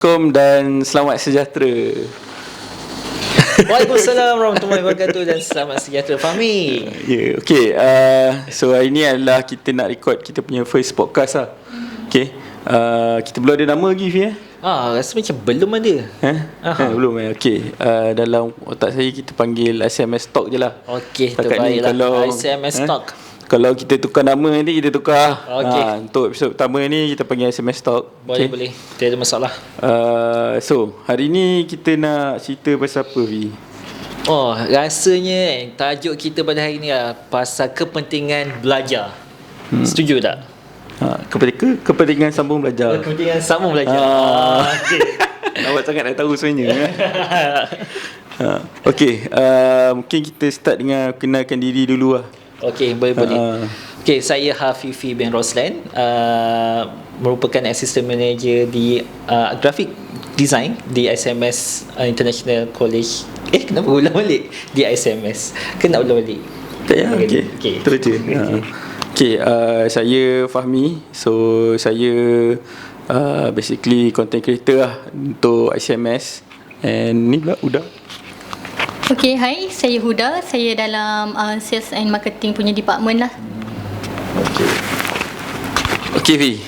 Assalamualaikum dan selamat sejahtera. Waalaikumsalam warahmatullahi wabarakatuh dan selamat sejahtera Fahmi. Okay. So hari ni adalah kita nak record kita punya first podcast lah. Okay. Kita belum ada nama lagi, Fi. Rasa macam belum ada. Belum. Okay. Dalam otak saya kita panggil SMS Talk je lah. Okey, Setakat ni terbaiklah. SMS Talk. Kalau kita tukar nama nanti kita tukar. Okey. Untuk episod pertama ni kita panggil SMS Talk. Boleh. Tidak ada masalah. So hari ni kita nak cerita pasal apa, Vi? Rasanya tajuk kita pada hari ni lah pasal kepentingan belajar. Setuju tak? Kepentingan sambung belajar. Kepentingan sambung belajar. Okey. Awak sangat nak tahu sebenarnya. Okay, mungkin kita start dengan kenalkan diri dulu lah. Okey, boleh. Okey, saya Hafifi bin Roslan, merupakan assistant manager di graphic design di SMS International College. Kenapa ulang balik? Di SMS. Kena ulang balik. Tak payah. Okey. Terus je. Okay, saya Fahmi. So saya basically content creator lah untuk SMS. And ni pula Huda. Okay, hai, saya Huda. Saya dalam sales and marketing punya department lah. Okay, Vi.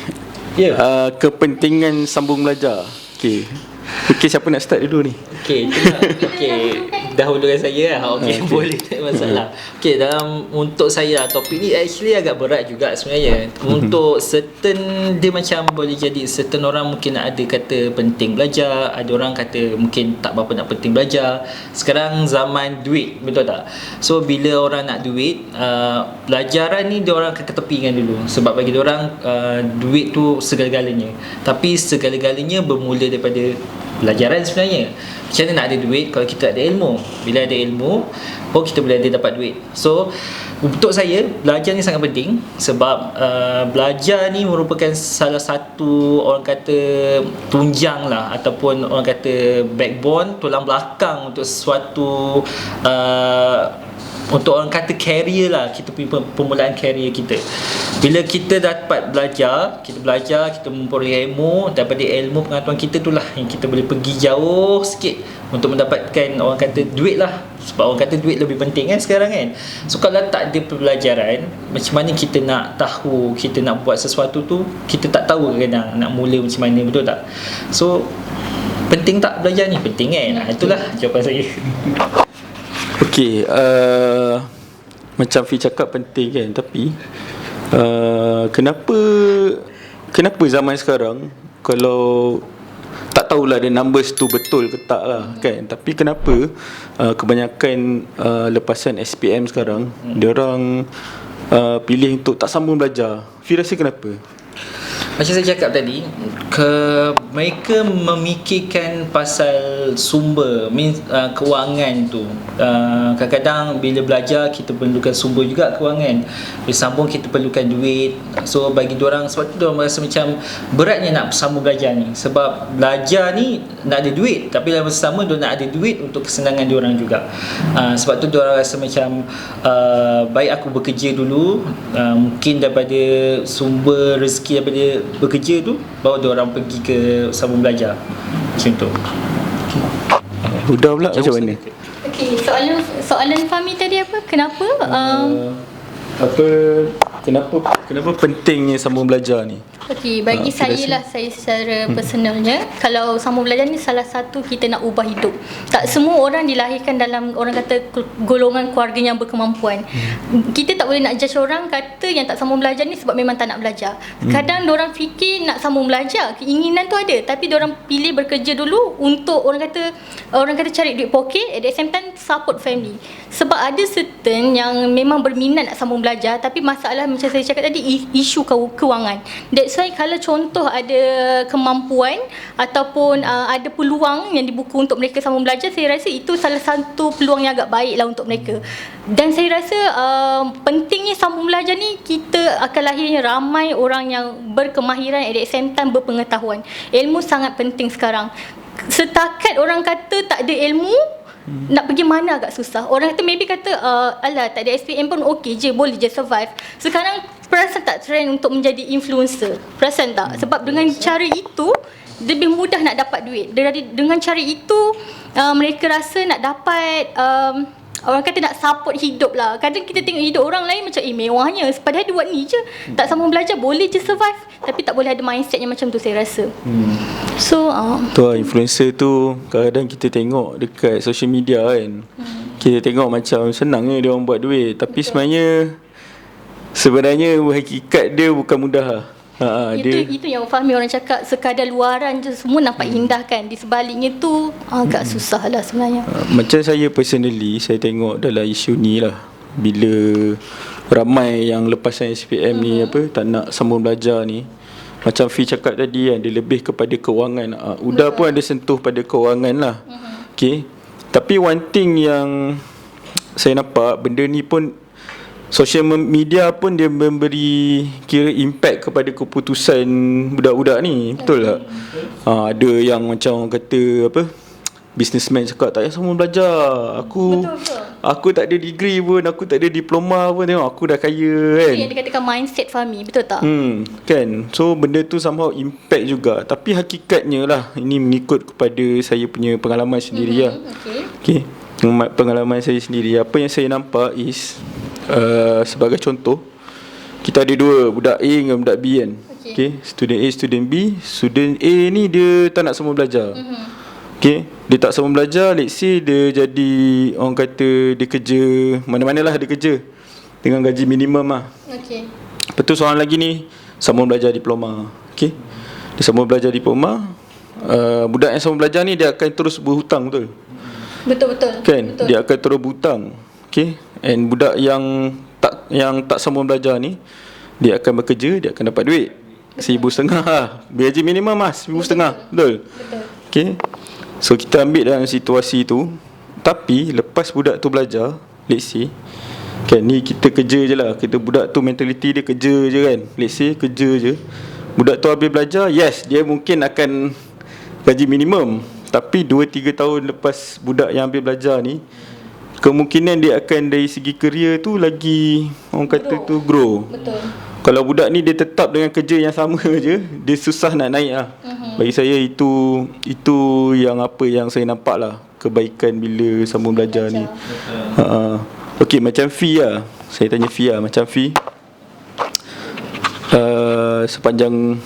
Kepentingan sambung belajar. Okay, siapa nak start dulu ni? Okey, dahulukan saya lah. Boleh, tak ada masalah. Okey, untuk saya topik ni actually agak berat juga sebenarnya. Untuk certain dia macam boleh jadi certain orang mungkin ada kata penting belajar, ada orang kata mungkin tak berapa nak penting belajar. Sekarang zaman duit, betul tak? So bila orang nak duit, pelajaran ni dia orang akan ketepikan dulu sebab bagi dia orang duit tu segala-galanya. Tapi segala-galanya bermula daripada pelajaran sebenarnya. Macam mana nak ada duit kalau kita ada ilmu? Bila ada ilmu, kita boleh dapat duit. So untuk saya, belajar ni sangat penting sebab belajar ni merupakan salah satu orang kata tunjang lah, ataupun orang kata backbone, tulang belakang untuk sesuatu untuk orang kata career lah, kita punya permulaan career kita. Bila kita dapat belajar, kita memperoleh ilmu. Daripada ilmu pengetahuan kita tu lah yang kita boleh pergi jauh sikit untuk mendapatkan orang kata duit lah. Sebab orang kata duit lebih penting kan sekarang kan. So kalau tak ada pembelajaran, macam mana kita nak tahu kita nak buat sesuatu tu, kita tak tahu kadang nak mula macam mana, betul tak? So penting tak belajar ni? Penting kan? Itulah jawapan saya. Okay, macam Fi cakap penting kan, tapi kenapa zaman sekarang kalau tak tahulah dia numbers tu betul ke tak lah kan, tapi kenapa kebanyakan lepasan SPM sekarang diorang pilih untuk tak sambung belajar? Fi rasa kenapa? Macam saya cakap tadi, mereka memikirkan pasal sumber, kewangan tu. Kadang-kadang bila belajar kita perlukan sumber juga, kewangan. Bila sambung kita perlukan duit. So bagi diorang, sebab tu diorang merasa macam beratnya nak sambung belajar ni. Sebab belajar ni nak ada duit, tapi dalam masa sama diorang nak ada duit untuk kesenangan diorang juga. Sebab tu diorang rasa macam baik aku bekerja dulu, mungkin daripada sumber rezeki daripada bekerja tu, baru diorang pergi ke sambung belajar. Macam tu. Huda pula macam mana? Okay, soalan Fahmi tadi apa? Kenapa? Kenapa pentingnya sambung belajar ni? Okey, bagi saya lah, saya secara personalnya, kalau sambung belajar ni salah satu kita nak ubah hidup. Tak semua orang dilahirkan dalam orang kata golongan keluarga yang berkemampuan. Kita tak boleh nak judge orang kata yang tak sambung belajar ni sebab memang tak nak belajar. Kadang diorang fikir nak sambung belajar, keinginan tu ada, tapi diorang pilih bekerja dulu untuk orang kata cari duit poket, at the same time support family. Sebab ada certain yang memang berminat nak sambung belajar, tapi masalah macam saya cakap tadi, isu kewangan. That's why kalau contoh ada kemampuan ataupun ada peluang yang dibuka untuk mereka sambung belajar, saya rasa itu salah satu peluang yang agak baik lah untuk mereka. Dan saya rasa pentingnya sambung belajar ni, kita akan lahirnya ramai orang yang berkemahiran, at the same time berpengetahuan. Ilmu sangat penting sekarang. Setakat orang kata tak ada ilmu, nak pergi mana agak susah. Orang kata maybe kata alah tak ada SPM pun okey je, boleh je survive. Sekarang perasan tak trend untuk menjadi influencer? Perasan tak? Sebab dengan cara itu lebih mudah nak dapat duit. Dengan cara itu mereka rasa nak dapat orang kata nak support hidup lah. Kadang kita tengok hidup orang lain macam mewahnya, padahal dia buat ni je, tak sambung belajar, boleh je survive, tapi tak boleh ada mindset yang macam tu, saya rasa. So tu lah, influencer tu kadang kita tengok dekat social media kan, kita tengok macam senang je dia orang buat duit, tapi sebenarnya hakikat dia bukan mudah lah. Itu yang fahami orang cakap sekadar luaran je semua nampak indah kan, di sebaliknya tu agak susah lah sebenarnya. Macam saya personally, saya tengok dalam isu ni lah, bila ramai yang lepasan SPM ni tak nak sambung belajar ni, macam Fi cakap tadi kan, dia lebih kepada kewangan. Uda pun ada sentuh pada kewangan lah. Okay. Tapi one thing yang saya nampak, benda ni pun social media pun dia memberi kira impact kepada keputusan budak-budak ni. Betul tak? Ada yang macam orang kata businessman cakap tak payah semua belajar. Aku tak ada degree pun, aku tak ada diploma pun, tengok aku dah kaya kan. Yang dikatakan mindset Fahmi, betul tak? Kan. So benda tu somehow impact juga. Tapi hakikatnya lah, ini mengikut kepada saya punya pengalaman sendiri lah. Okay. Pengalaman saya sendiri, apa yang saya nampak is sebagai contoh, kita ada dua, budak A dengan budak B kan. Okay. Student A, student B. Student A ni dia tak nak semua belajar. Okay. Dia tak semua belajar, let's say dia jadi, orang kata dia kerja mana-manalah, dia kerja dengan gaji minimum lah. Lepas tu seorang lagi ni sambung belajar diploma. Okay. Dia sambung belajar diploma. Budak yang sambung belajar ni dia akan terus berhutang, betul? Betul. Kan? Betul. Dia akan terus berhutang. Okay. And budak yang tak sambung belajar ni, dia akan bekerja, dia akan dapat duit RM1,500 lah. Gaji minimum mas RM1,500. Betul. Okay. So kita ambil dalam situasi tu. Tapi lepas budak tu belajar, let's say kan, ni kita kerja je lah, kita budak tu mentality dia kerja je kan, let's say kerja je. Budak tu habis belajar, yes, dia mungkin akan gaji minimum. Tapi 2-3 tahun lepas budak yang habis belajar ni, kemungkinan dia akan dari segi kerjaya tu lagi, orang kata tu grow. Betul. Kalau budak ni dia tetap dengan kerja yang sama je, dia susah nak naik lah. Bagi saya itu yang yang saya nampak lah, kebaikan bila sambung belajar ni. Okey, macam Fi lah, saya tanya Fi lah, macam Fi sepanjang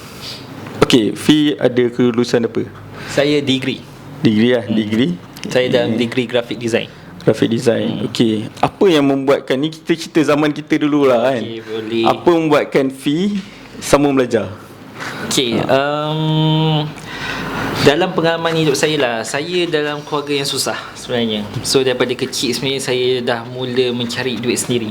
Fi ada kelulusan apa? Saya degree lah, degree. Saya dalam degree graphic design. Graphic design. Okey. Apa yang membuatkan ni, kita cerita zaman kita dululah kan. Okey, boleh. Apa membuatkan Fi sambung belajar? Okey, dalam pengalaman hidup saya lah, saya dalam keluarga yang susah sebenarnya. So daripada kecil sebenarnya saya dah mula mencari duit sendiri.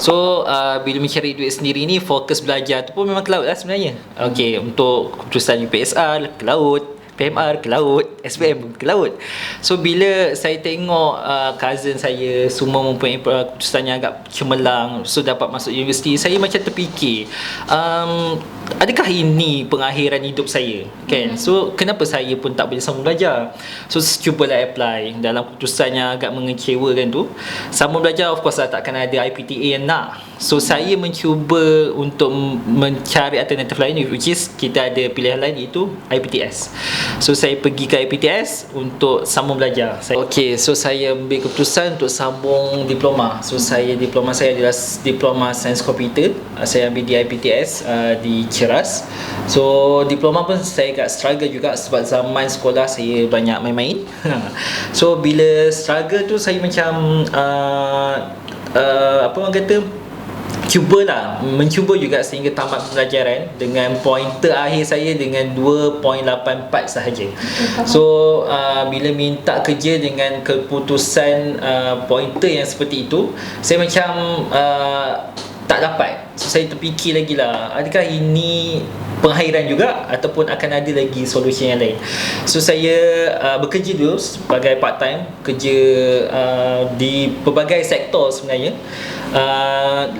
So bila mencari duit sendiri ni, fokus belajar tu pun memang ke laut lah sebenarnya. Okey, untuk keputusan UPSR ke laut, PMR ke laut, SPM ke laut. So bila saya tengok cousin saya semua mempunyai keputusan yang agak cemerlang, so dapat masuk universiti, saya macam terfikir, adakah ini pengakhiran hidup saya kan? So kenapa saya pun tak boleh sambung belajar? So cubalah apply. Dalam keputusan yang agak mengecewakan tu, sambung belajar of course lah takkan ada IPTA yang nak. So saya mencuba untuk mencari alternatif lain, which is kita ada pilihan lain, iaitu IPTS. So saya pergi ke IPTS untuk sambung belajar. Okey, so saya ambil keputusan untuk sambung diploma. So diploma saya adalah diploma Sains Komputer. Saya ambil di IPTS di Ceras. So diploma pun saya agak struggle juga sebab zaman sekolah saya banyak main-main. So bila struggle tu saya macam apa orang kata, mencuba juga sehingga tamat pelajaran dengan pointer akhir saya dengan 2.84 sahaja. So bila minta kerja dengan keputusan pointer yang seperti itu, saya macam tak dapat. So saya terfikir lagi lah, adakah ini pengakhiran juga ataupun akan ada lagi solusi yang lain. So saya bekerja dulu sebagai part time, kerja di pelbagai sektor sebenarnya.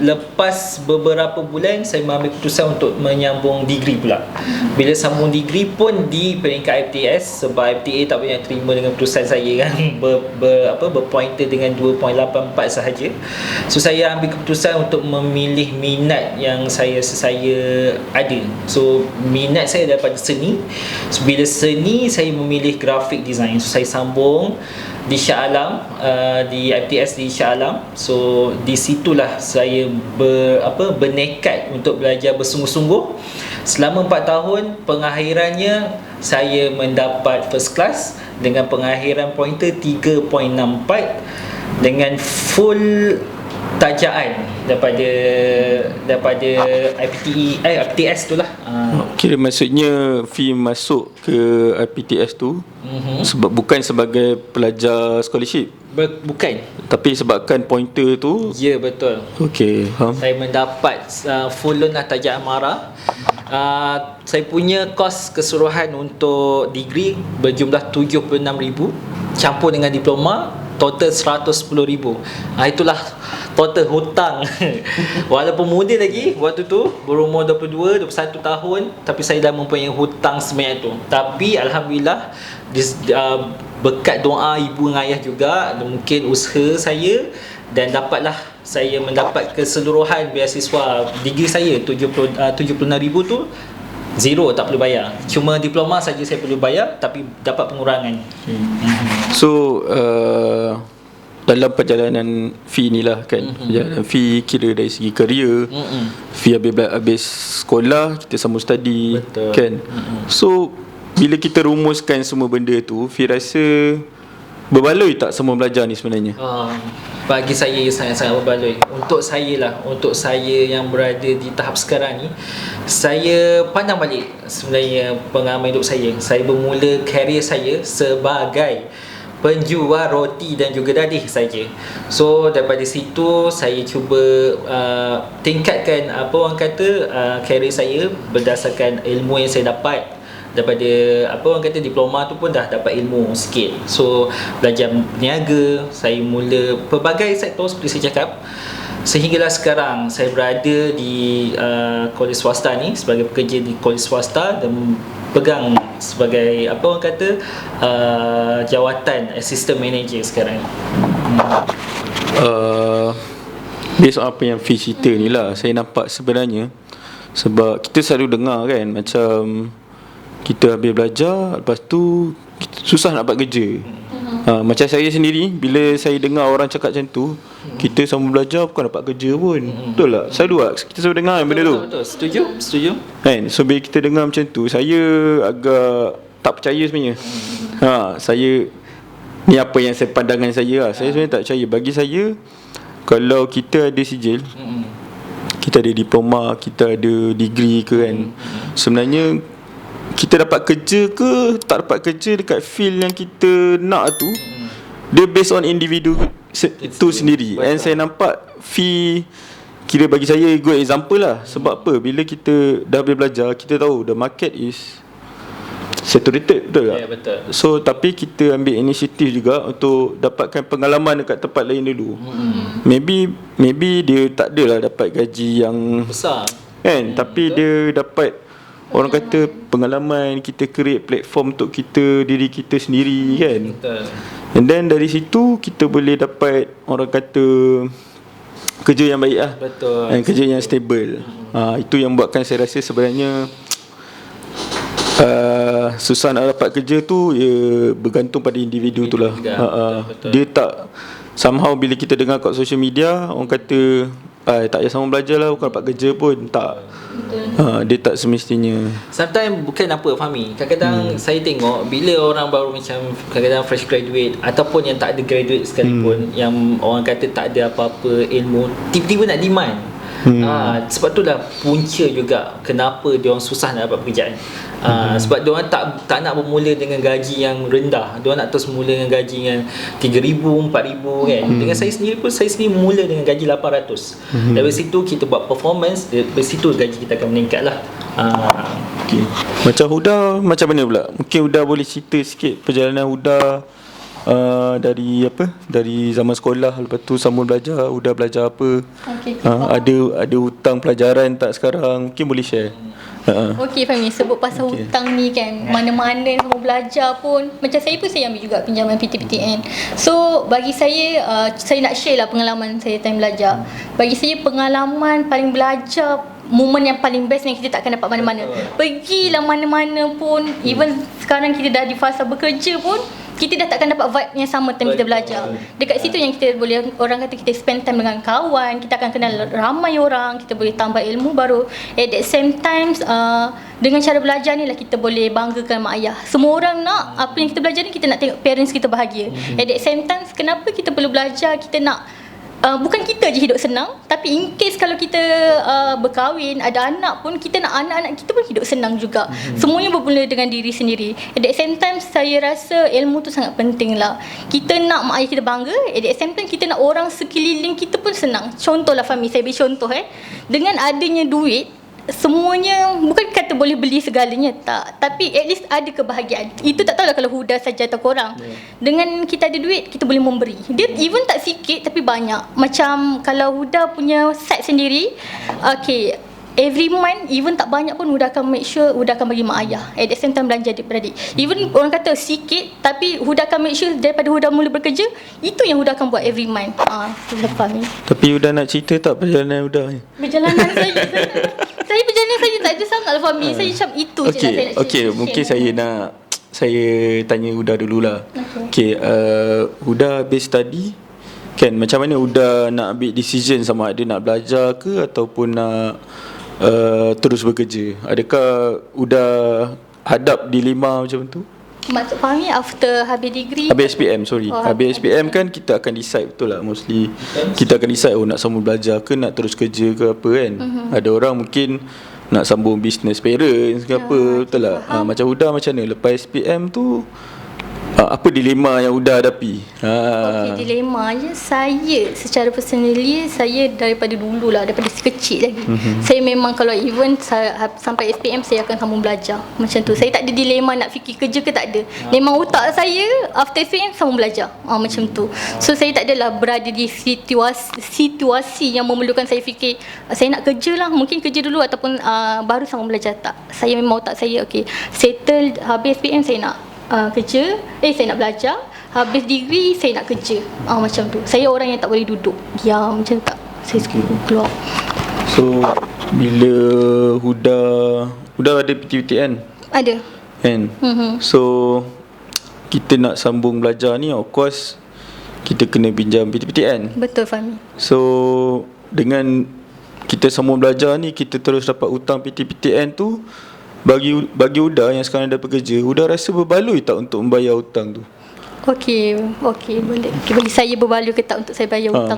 Lepas beberapa bulan saya mengambil keputusan untuk menyambung degree pula. Bila sambung degree pun di peringkat IPTS, sebab IPTA tak banyak terima dengan keputusan saya kan, berpointer dengan 2.84 sahaja. So saya ambil keputusan untuk memilih minat yang saya ada. So minat saya daripada seni. So, bila seni saya memilih graphic design. So saya sambung di Shah Alam, di IPTS di Shah Alam. So di situlah saya bernekat untuk belajar bersungguh-sungguh. Selama 4 tahun, pengakhirannya saya mendapat first class dengan pengakhiran pointer 3.64 dengan full tajaan daripada IPTS tu lah. Kira maksudnya fee masuk ke IPTS tu sebab bukan sebagai pelajar scholarship, Bukan. tapi sebabkan pointer tu. Ya, betul. Okey, faham. Saya mendapat full loan lah tajaan MARA. Saya punya kos keseluruhan untuk degree berjumlah 76,000 campur dengan diploma total 110,000. Itulah total hutang. Walaupun muda lagi waktu tu, berumur 22, 21 tahun, tapi saya dah mempunyai hutang sebanyak tu. Tapi alhamdulillah berkat doa ibu dan ayah juga, dan mungkin usaha saya, dan dapatlah saya mendapat keseluruhan beasiswa degree saya 76,000 tu zero, tak perlu bayar. Cuma diploma saja saya perlu bayar, tapi dapat pengurangan. So dalam perjalanan fee ni lah kan, perjalanan fee kira dari segi career, fee habis sekolah, kita sambung study. Betul. Kan. So bila kita rumuskan semua benda tu, fee rasa berbaloi tak semua belajar ni sebenarnya? Bagi saya sangat-sangat berbaloi. Untuk saya yang berada di tahap sekarang ni, saya pandang balik sebenarnya pengalaman hidup saya. Saya bermula karier saya sebagai penjual roti dan juga dadih saja. So daripada situ saya cuba tingkatkan karier saya berdasarkan ilmu yang saya dapat daripada diploma tu pun dah dapat ilmu sikit. So belajar berniaga, saya mula pelbagai sektor seperti saya cakap, sehinggalah sekarang saya berada di kolej swasta ni sebagai pekerja di kolej swasta dan pegang sebagai jawatan assistant manager sekarang. Based on apa yang Fee cerita ni lah, saya nampak sebenarnya, sebab kita selalu dengar kan, macam kita habis belajar, lepas tu susah nak dapat kerja. Macam saya sendiri, bila saya dengar orang cakap macam tu, kita sambung belajar bukan dapat kerja pun. Betul tak? Selalu tak? Kita selalu dengar benda tu. Betul. Setuju. Kan? So bila kita dengar macam tu, saya agak tak percaya sebenarnya. Saya ni apa yang saya pandangan saya lah. Saya sebenarnya tak percaya. Bagi saya, kalau kita ada sijil, kita ada diploma, kita ada degree ke kan, sebenarnya kita dapat kerja ke tak dapat kerja dekat field yang kita nak tu, dia based on individu tu sendiri. And saya nampak Fee, kira bagi saya good example lah. Sebab apa? Bila kita dah boleh belajar, kita tahu the market is saturated, betul tak? Ya, betul. So tapi kita ambil inisiatif juga untuk dapatkan pengalaman dekat tempat lain dulu. Maybe dia tak adalah dapat gaji yang Besar kan, tapi betul. dia dapat, orang kata, pengalaman, kita create platform untuk diri kita sendiri kan. Betul. And then dari situ kita boleh dapat, orang kata, kerja yang baik lah. Betul. Dan kerja yang stable. Itu yang buatkan saya rasa sebenarnya susah nak dapat kerja tu, bergantung pada individu tu lah. Betul. Dia tak, somehow bila kita dengar kat social media, orang kata tak payah sama belajar lah, bukan dapat kerja pun. Tak. Dia tak semestinya. Sometimes bukan apa, Fahmi. Kadang-kadang saya tengok bila orang baru macam kadang-kadang fresh graduate ataupun yang tak ada graduate sekalipun, yang orang kata tak ada apa-apa ilmu, tiba-tiba nak demand. Sebab tu lah punca juga kenapa dia orang susah nak dapat pekerjaan. Sebab dia orang tak nak bermula dengan gaji yang rendah. Dia orang nak terus mula dengan gaji yang 3,000, 4,000 kan. Dengan saya sendiri pun, saya sendiri mula dengan gaji 800. Dari situ kita buat performance, dari situ gaji kita akan meningkat lah. Okay. Macam Huda, macam mana pula? Mungkin Huda boleh cerita sikit perjalanan Huda dari zaman sekolah, lepas tu sambung belajar, Huda belajar apa, Okey, ada hutang pelajaran tak sekarang, mungkin boleh share. Okey Fahmi, sebut pasal hutang ni kan, mana-mana semua belajar pun, macam saya pun saya ambil juga pinjaman PTPTN. So bagi saya nak share lah pengalaman saya time belajar. Bagi saya pengalaman paling belajar, momen yang paling best yang kita takkan dapat mana-mana. Pergilah mana-mana pun, even sekarang kita dah di fasa bekerja pun, kita dah takkan dapat vibe yang sama time kita belajar. Dekat situ yang kita boleh, orang kata kita spend time dengan kawan, kita akan kenal ramai orang, kita boleh tambah ilmu baru. At the same time, dengan cara belajar ni lah kita boleh banggakan mak ayah. Semua orang nak apa yang kita belajar ni, kita nak tengok parents kita bahagia. At the same time, kenapa kita perlu belajar? Kita nak bukan kita je hidup senang, tapi in case kalau kita berkahwin, ada anak pun, kita nak anak-anak kita pun hidup senang juga. Semuanya bermula dengan diri sendiri. At the same time, saya rasa ilmu tu sangat penting lah. Kita nak mak ayah kita bangga, at the same time kita nak orang sekeliling kita pun senang. Contohlah Fahmi, saya beri contoh dengan adanya duit, semuanya bukan kata boleh beli segalanya, tak, tapi at least ada kebahagiaan. Itu tak tahulah kalau Huda saja atau korang. Dengan kita ada duit, kita boleh memberi. Dia even tak sikit tapi banyak. Macam kalau Huda punya side sendiri, okay, every month, even tak banyak pun Huda akan make sure Huda akan bagi mak ayah. At the same time belanja adik-beradik. Even orang kata sikit, tapi Huda akan make sure daripada Huda mula bekerja, itu yang Huda akan buat every month. Lepas ni. Tapi Huda nak cerita tak perjalanan Huda ni? Perjalanan saya perjalanan saya tak ada sangat lah Fahmi. Saya macam itu je lah saya nak Okey, mungkin saya tanya Huda dululah. Okey, Huda habis study kan, macam mana Huda nak ambil decision sama ada nak belajar ke ataupun nak terus bekerja? Adakah Huda hadap dilema macam tu? Maksud Fahmi after habis degree, habis SPM, habis SPM kan kita akan decide, betul lah, mostly kita akan decide nak sambung belajar ke nak terus kerja ke apa kan. Ada orang mungkin nak sambung business parents ke apa, betul lah. Macam Huda macam mana lepas SPM tu, apa dilema yang Huda hadapi? Okey, dilema je saya secara personally, saya daripada dulu lah, daripada kecil lagi, saya memang kalau even sampai SPM saya akan sambung belajar macam tu. Saya tak ada dilema nak fikir kerja ke, tak ada. Memang otak saya after SPM sambung belajar, macam tu. So saya tak adalah berada di situasi yang memerlukan saya fikir saya nak kerja lah, mungkin kerja dulu ataupun baru sambung belajar. Tak, saya memang otak saya okay, settle habis SPM saya nak kerja, saya nak belajar, habis degree saya nak kerja, macam tu. Saya orang yang tak boleh duduk diam macam tak, saya suka keluar. So bila Huda ada PTPTN? Ada kan? So kita nak sambung belajar ni, of course kita kena pinjam PTPTN. Betul Fahmi. So dengan kita sambung belajar ni, kita terus dapat hutang PTPTN tu, bagi Huda yang sekarang dah bekerja, Huda rasa berbaloi tak untuk membayar hutang tu? Okey, boleh. Bagi saya berbaloi ke tak untuk saya bayar hutang?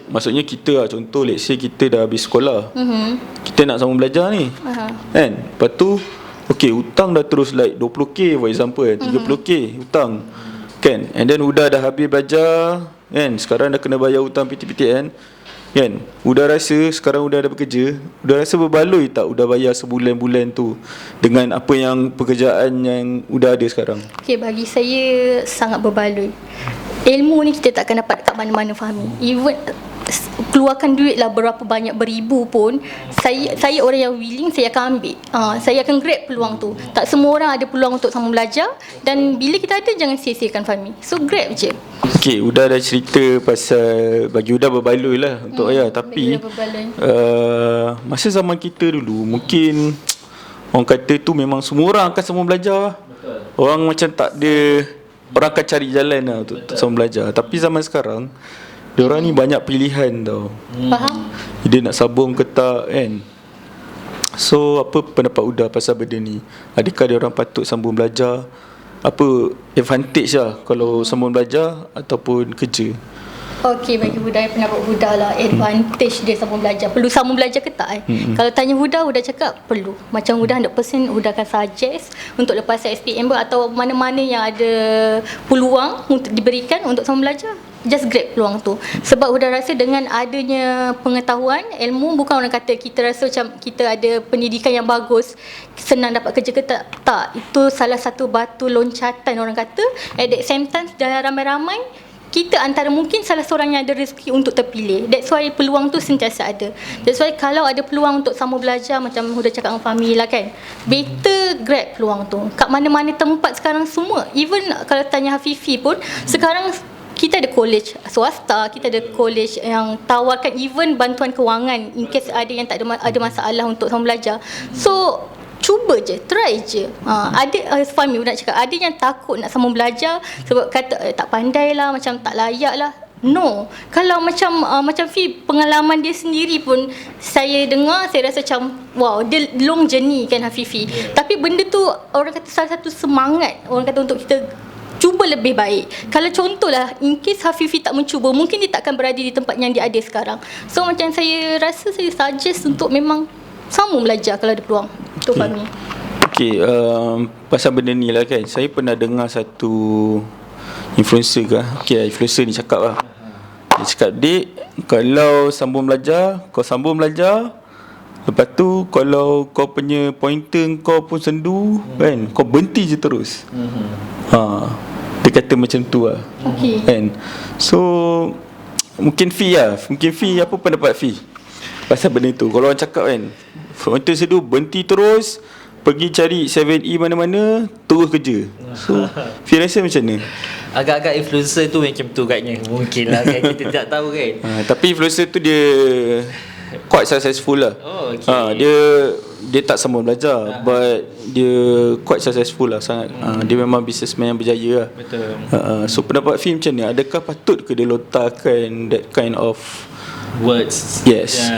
Maksudnya kita lah, contoh let's say kita dah habis sekolah, kita nak sambung belajar ni, kan? Lepas tu okey, hutang dah terus like 20k for example, 30k hutang kan, and then Huda dah habis belajar kan, sekarang dah kena bayar hutang PTPTN kan. Huda rasa sekarang Huda dah bekerja, Huda rasa berbaloi tak Huda bayar sebulan-bulan tu dengan apa yang pekerjaan yang Huda ada sekarang? Okey, bagi saya sangat berbaloi. Ilmu ni kita takkan dapat kat mana-mana Fahmi. Even keluarkan duit lah berapa banyak, beribu pun, saya orang yang willing, saya akan ambil. Saya akan grab peluang tu. Tak semua orang ada peluang untuk sama belajar, dan bila kita ada, jangan sia-siakan Fahmi. So grab je. Okey, Huda dah cerita pasal bagi Huda berbaloi lah untuk ayah, tapi masa zaman kita dulu mungkin orang kata tu memang semua orang akan sama belajar. Orang macam tak ada, orang akan cari jalan lah untuk sama belajar. Tapi zaman sekarang diorang ni banyak pilihan tau. Faham? Dia nak sambung ke tak kan. So apa pendapat Huda pasal benda ni? Adakah diorang patut sambung belajar? Apa advantage lah kalau sambung belajar ataupun kerja? Okey, bagi Huda, pendapat Huda lah, advantage dia sambung belajar. Perlu sambung belajar ke tak? Kalau tanya Huda cakap perlu. Macam Huda 100% Huda akan suggest untuk lepas SPM atau mana-mana yang ada peluang untuk diberikan untuk sambung belajar, just grab peluang tu. Sebab Huda rasa dengan adanya pengetahuan, ilmu, bukan orang kata kita rasa macam kita ada pendidikan yang bagus, senang dapat kerja ke tak. Itu salah satu batu loncatan orang kata. At the same time, dalam ramai-ramai, kita antara mungkin salah seorang yang ada rezeki untuk terpilih. That's why peluang tu sentiasa ada. That's why kalau ada peluang untuk sambung belajar, macam Huda cakap dengan Fahmi lah kan, better grab peluang tu. Kat mana-mana tempat sekarang semua, even kalau tanya Hafifi pun, sekarang kita ada college swasta, kita ada college yang tawarkan even bantuan kewangan in case ada yang tak ada masalah untuk sambung belajar. So cuba je, try je. Ada Fahmi nak cakap, ada yang takut nak sambung belajar sebab kata tak pandai lah, macam tak layak lah. No. Kalau macam Fi, pengalaman dia sendiri pun saya dengar, saya rasa macam wow, dia long journey kan Hafifi. Tapi benda tu orang kata salah satu semangat orang kata untuk kita cuba lebih baik. Kalau contohlah in case Hafifi tak mencuba, mungkin dia tak akan berada di tempat yang dia ada sekarang. So macam saya rasa, saya suggest untuk memang sambung belajar kalau ada peluang. Tu Fahmi. Okay, pasal benda ni lah kan, saya pernah dengar satu influencer ke, okay, influencer ni cakap lah, dia cakap, "Dik, kalau sambung belajar, kau sambung belajar, lepas tu kalau kau punya pointer kau pun sendu kan, kau berhenti je terus." Dia kata macam tu lah. Okay. Kan. So mungkin Fi apa pendapat Fi pasal benda tu? Kalau orang cakap kan, pointer sendu berhenti terus, pergi cari 7E mana-mana, terus kerja. So Fi rasa macam mana? Agak-agak influencer tu macam tu katnya. Mungkin lah kan, kita tak tahu kan. Tapi influencer tu dia quite successful lah. Oh, okay. Dia tak sambung belajar, but dia quite successful lah sangat. Dia memang businessman yang berjaya lah. Betul. So pendapat Fi macam ni, adakah patut ke dia lontarkan that kind of words? Yes.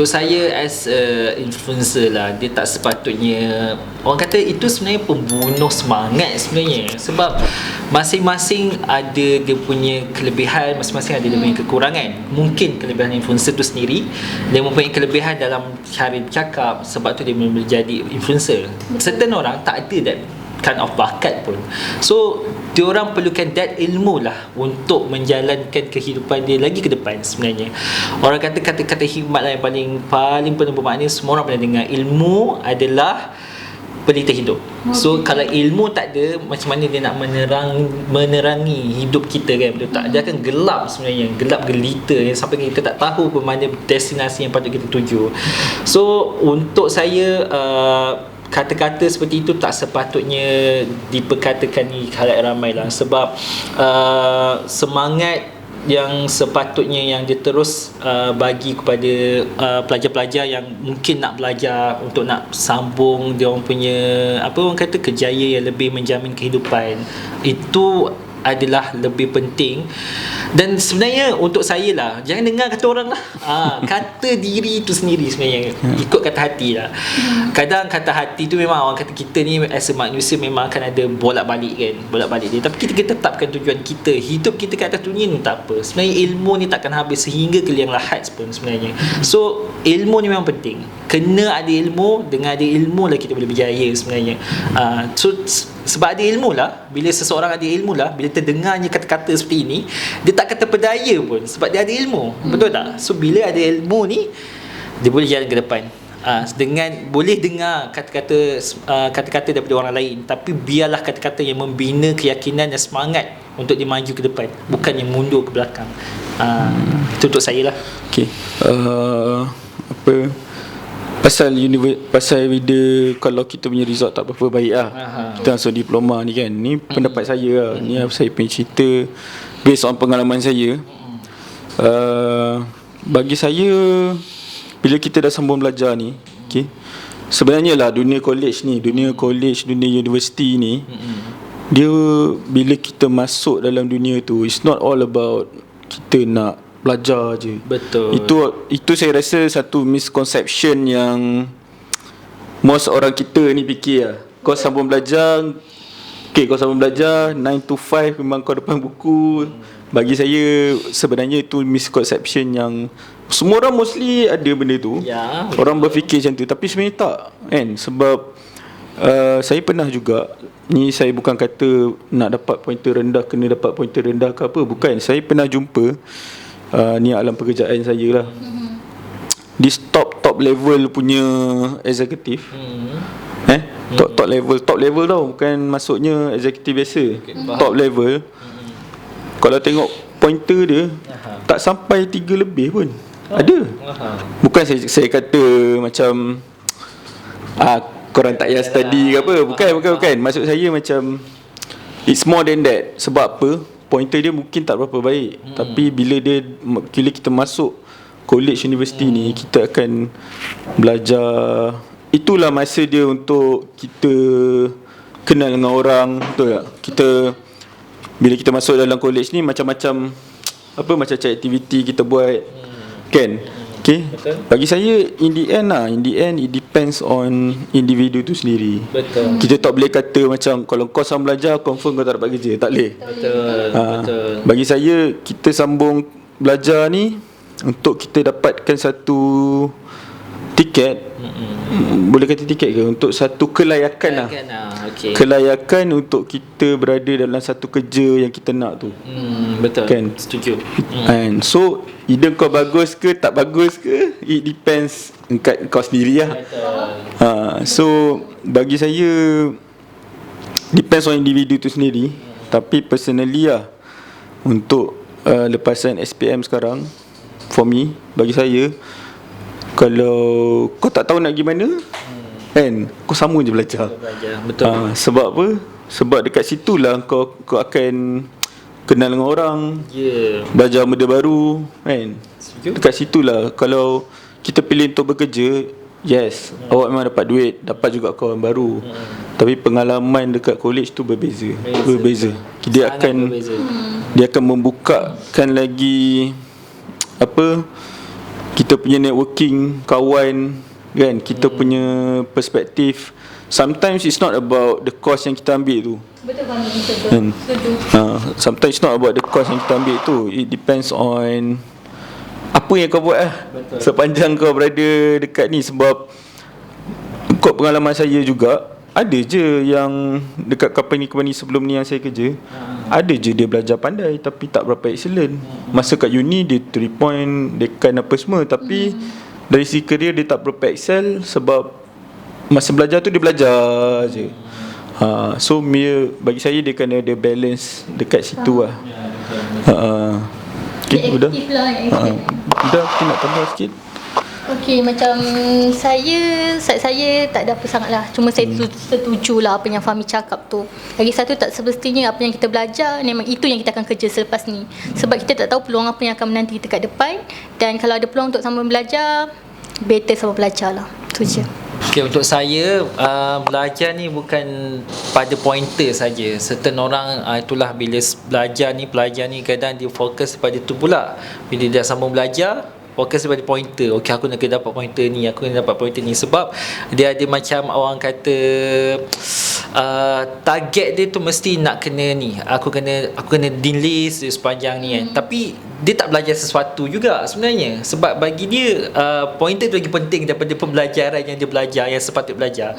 So saya as a influencer lah, dia tak sepatutnya, orang kata itu sebenarnya pembunuh semangat sebenarnya. Sebab masing-masing ada dia punya kelebihan, masing-masing ada dia punya kekurangan. Mungkin kelebihan influencer tu sendiri, dia mempunyai kelebihan dalam cara bercakap, sebab tu dia menjadi influencer. Certain orang tak ada that kind of bakat pun. So diorang perlukan that ilmu lah untuk menjalankan kehidupan dia lagi ke depan sebenarnya. Orang kata kata-kata hikmat lah yang paling penuh bermakna, semua orang pernah dengar, ilmu adalah pelita hidup. So kalau ilmu tak ada, macam mana dia nak menerangi hidup kita kan, betul tak? Dia akan gelap sebenarnya, gelap gelita yang sampai kita tak tahu ke mana destinasi yang patut kita tuju. So untuk saya, kata-kata seperti itu tak sepatutnya diperkatakan di khalayak ramai lah. Sebab semangat yang sepatutnya yang dia terus bagi kepada pelajar-pelajar yang mungkin nak belajar untuk nak sambung dia orang punya, apa orang kata, kejayaan yang lebih menjamin kehidupan, itu adalah lebih penting. Dan sebenarnya untuk saya lah, jangan dengar kata orang lah. Kata diri tu sendiri sebenarnya, ikut kata hati lah. Kadang kata hati tu memang orang kata kita ni as a manusia memang akan ada bolak-balik kan, bolak-balik dia. Tapi kita tetapkan tujuan kita, hidup kita kat atas dunia ni tak apa. Sebenarnya ilmu ni takkan habis sehingga ke liang lahat pun sebenarnya. So ilmu ni memang penting. Kena ada ilmu, dengan ada ilmu lah kita boleh berjaya sebenarnya. So sebab ada ilmu lah, bila seseorang ada ilmu lah, bila terdengarnya kata-kata seperti ini, dia tak kata pedaya pun sebab dia ada ilmu. Betul tak? So bila ada ilmu ni, dia boleh jalan ke depan. Dengan boleh dengar kata-kata daripada orang lain, tapi biarlah kata-kata yang membina keyakinan dan semangat untuk dia maju ke depan, bukan yang mundur ke belakang. Itu untuk saya lah. Okay. Pasal video kalau kita punya result tak berapa baik lah, kita langsung diploma ni kan. Ni pendapat saya lah. Ni saya punya cerita based on pengalaman saya. Bagi saya, bila kita dah sambung belajar ni, okay, sebenarnya lah dunia college, dunia universiti ni, dia bila kita masuk dalam dunia tu, it's not all about kita nak belajar je. Betul. Itu saya rasa satu misconception yang most orang kita ni fikir lah. Kau sambung belajar, kau sambung belajar 9 to 5 memang kau depan buku. Bagi saya sebenarnya itu misconception yang semua orang mostly ada benda tu. Ya, orang berfikir macam tu, tapi sebenarnya tak kan. Sebab Saya pernah juga, ni saya bukan kata nak dapat pointer rendah kena dapat pointer rendah ke apa, bukan. Saya pernah jumpa ni alam pekerjaan saya lah, di top level punya eksekutif. Top level tau, bukan maksudnya eksekutif biasa. Top level. Kalau tengok pointer dia, tak sampai 3 lebih pun. Ada. Bukan saya kata macam korang tak payah study ke apa. Bukan. Maksud saya macam it's more than that. Sebab apa? Pointer dia mungkin tak berapa baik, tapi bila kita masuk college, universiti ni, kita akan belajar. Itulah masa dia untuk kita kenal dengan orang, betul tak? Bila kita masuk dalam college ni, macam-macam aktiviti kita buat, kan? Okay. Bagi saya, in the end it depends on individu tu sendiri. Betul. Kita tak boleh kata macam kalau kau sambung belajar, confirm kau tak dapat kerja. Tak boleh. Betul. Bagi saya, kita sambung belajar ni untuk kita dapatkan satu tiket. Boleh kata tiket ke? Untuk satu kelayakan lah. Okay. Kelayakan untuk kita berada dalam satu kerja yang kita nak tu. Betul. Kan? Setuju. And so either kau bagus ke tak bagus ke, it depends dekat kau sendiri lah. So bagi saya depends on individu tu sendiri. Tapi personally lah, untuk lepasan SPM sekarang, for me, bagi saya, kalau kau tak tahu nak gimana, kan, kau sama je belajar. Betul. Sebab apa? Sebab dekat situlah kau akan kenal dengan orang, belajar benda baru, kan. Dekat situlah kalau kita pilih untuk bekerja, yes, awak memang dapat duit, dapat juga kawan baru. Tapi pengalaman dekat college tu berbeza. Dia akan membukakan lagi kita punya networking, kawan, kan, kita punya perspektif. Sometimes it's not about the course yang kita ambil tu. Betul banget. Sometimes it's not about the course yang kita ambil tu. It depends on apa yang kau buat lah sepanjang kau berada dekat ni. Sebab ikut pengalaman saya juga, ada je yang dekat company sebelum ni yang saya kerja, ada je dia belajar pandai tapi tak berapa excellent. Masa kat uni dia 3 point, dia kan apa semua, tapi dari segi career dia tak berapa excel. Sebab masa belajar tu dia belajar je. So bagi saya dia kena ada balance dekat situ lah. Okay, udah. Udah, aku nak tambah sikit. Okey, macam saya tak ada apa sangat lah. Cuma saya setuju lah apa yang Fahmi cakap tu. Lagi satu, tak semestinya apa yang kita belajar memang itu yang kita akan kerja selepas ni. Sebab kita tak tahu peluang apa yang akan menanti kita kat depan. Dan kalau ada peluang untuk sambung belajar, better sama belajar lah. Itu je. Okay, untuk saya belajar ni bukan pada pointer saja. Certain orang itulah bila pelajar ni kadang dia fokus pada tu pula. Bila dia sambung belajar, fokus pada pointer. Okey, aku nak kena dapat pointer ni, aku nak dapat pointer ni. Sebab dia ada macam orang kata target dia tu mesti nak kena ni. Aku kena dean list sepanjang ni kan. Tapi dia tak belajar sesuatu juga sebenarnya. Sebab bagi dia pointer tu lagi penting daripada pembelajaran yang dia belajar, yang sepatut belajar.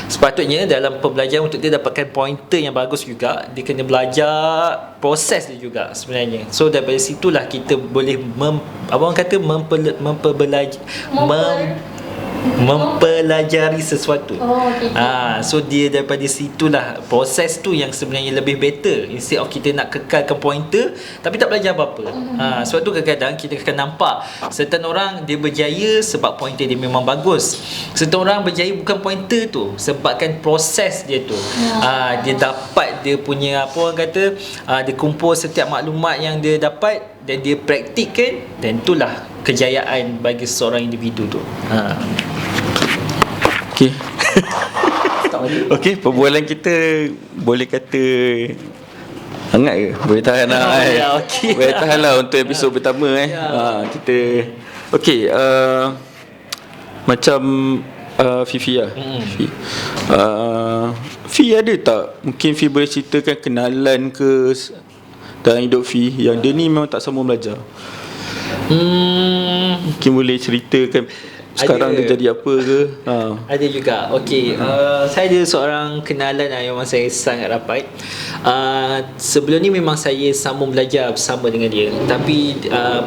Sepatutnya dalam pembelajaran untuk dia dapatkan pointer yang bagus juga, dia kena belajar proses dia juga sebenarnya. So daripada situlah kita boleh mempelajari sesuatu. So dia daripada situlah proses tu yang sebenarnya lebih better, instead of kita nak kekalkan pointer tapi tak belajar apa-apa. Sebab tu kadang-kadang kita akan nampak certain orang dia berjaya sebab pointer dia memang bagus. Certain orang berjaya bukan pointer tu, sebabkan proses dia tu. Dia dapat dia punya dia kumpul setiap maklumat yang dia dapat dan dia praktikkan, dan itulah kejayaan bagi seorang individu tu. Okey. Okey, perbualan kita boleh kata hangat ke? Boleh tahan lah. Okay. Boleh tahan lah untuk episod pertama kita. Okey, macam Fifi lah. Fi ada tak mungkin Fi boleh ceritakan kenalan ke dalam hidup Fi yang dia ni memang tak sambung belajar? Mungkin boleh ceritakan sekarang Ada. dia jadi apa ke. Ada juga. Okey, saya ada seorang kenalan yang memang saya sangat rapat. Sebelum ni memang saya sambung belajar bersama dengan dia. Tapi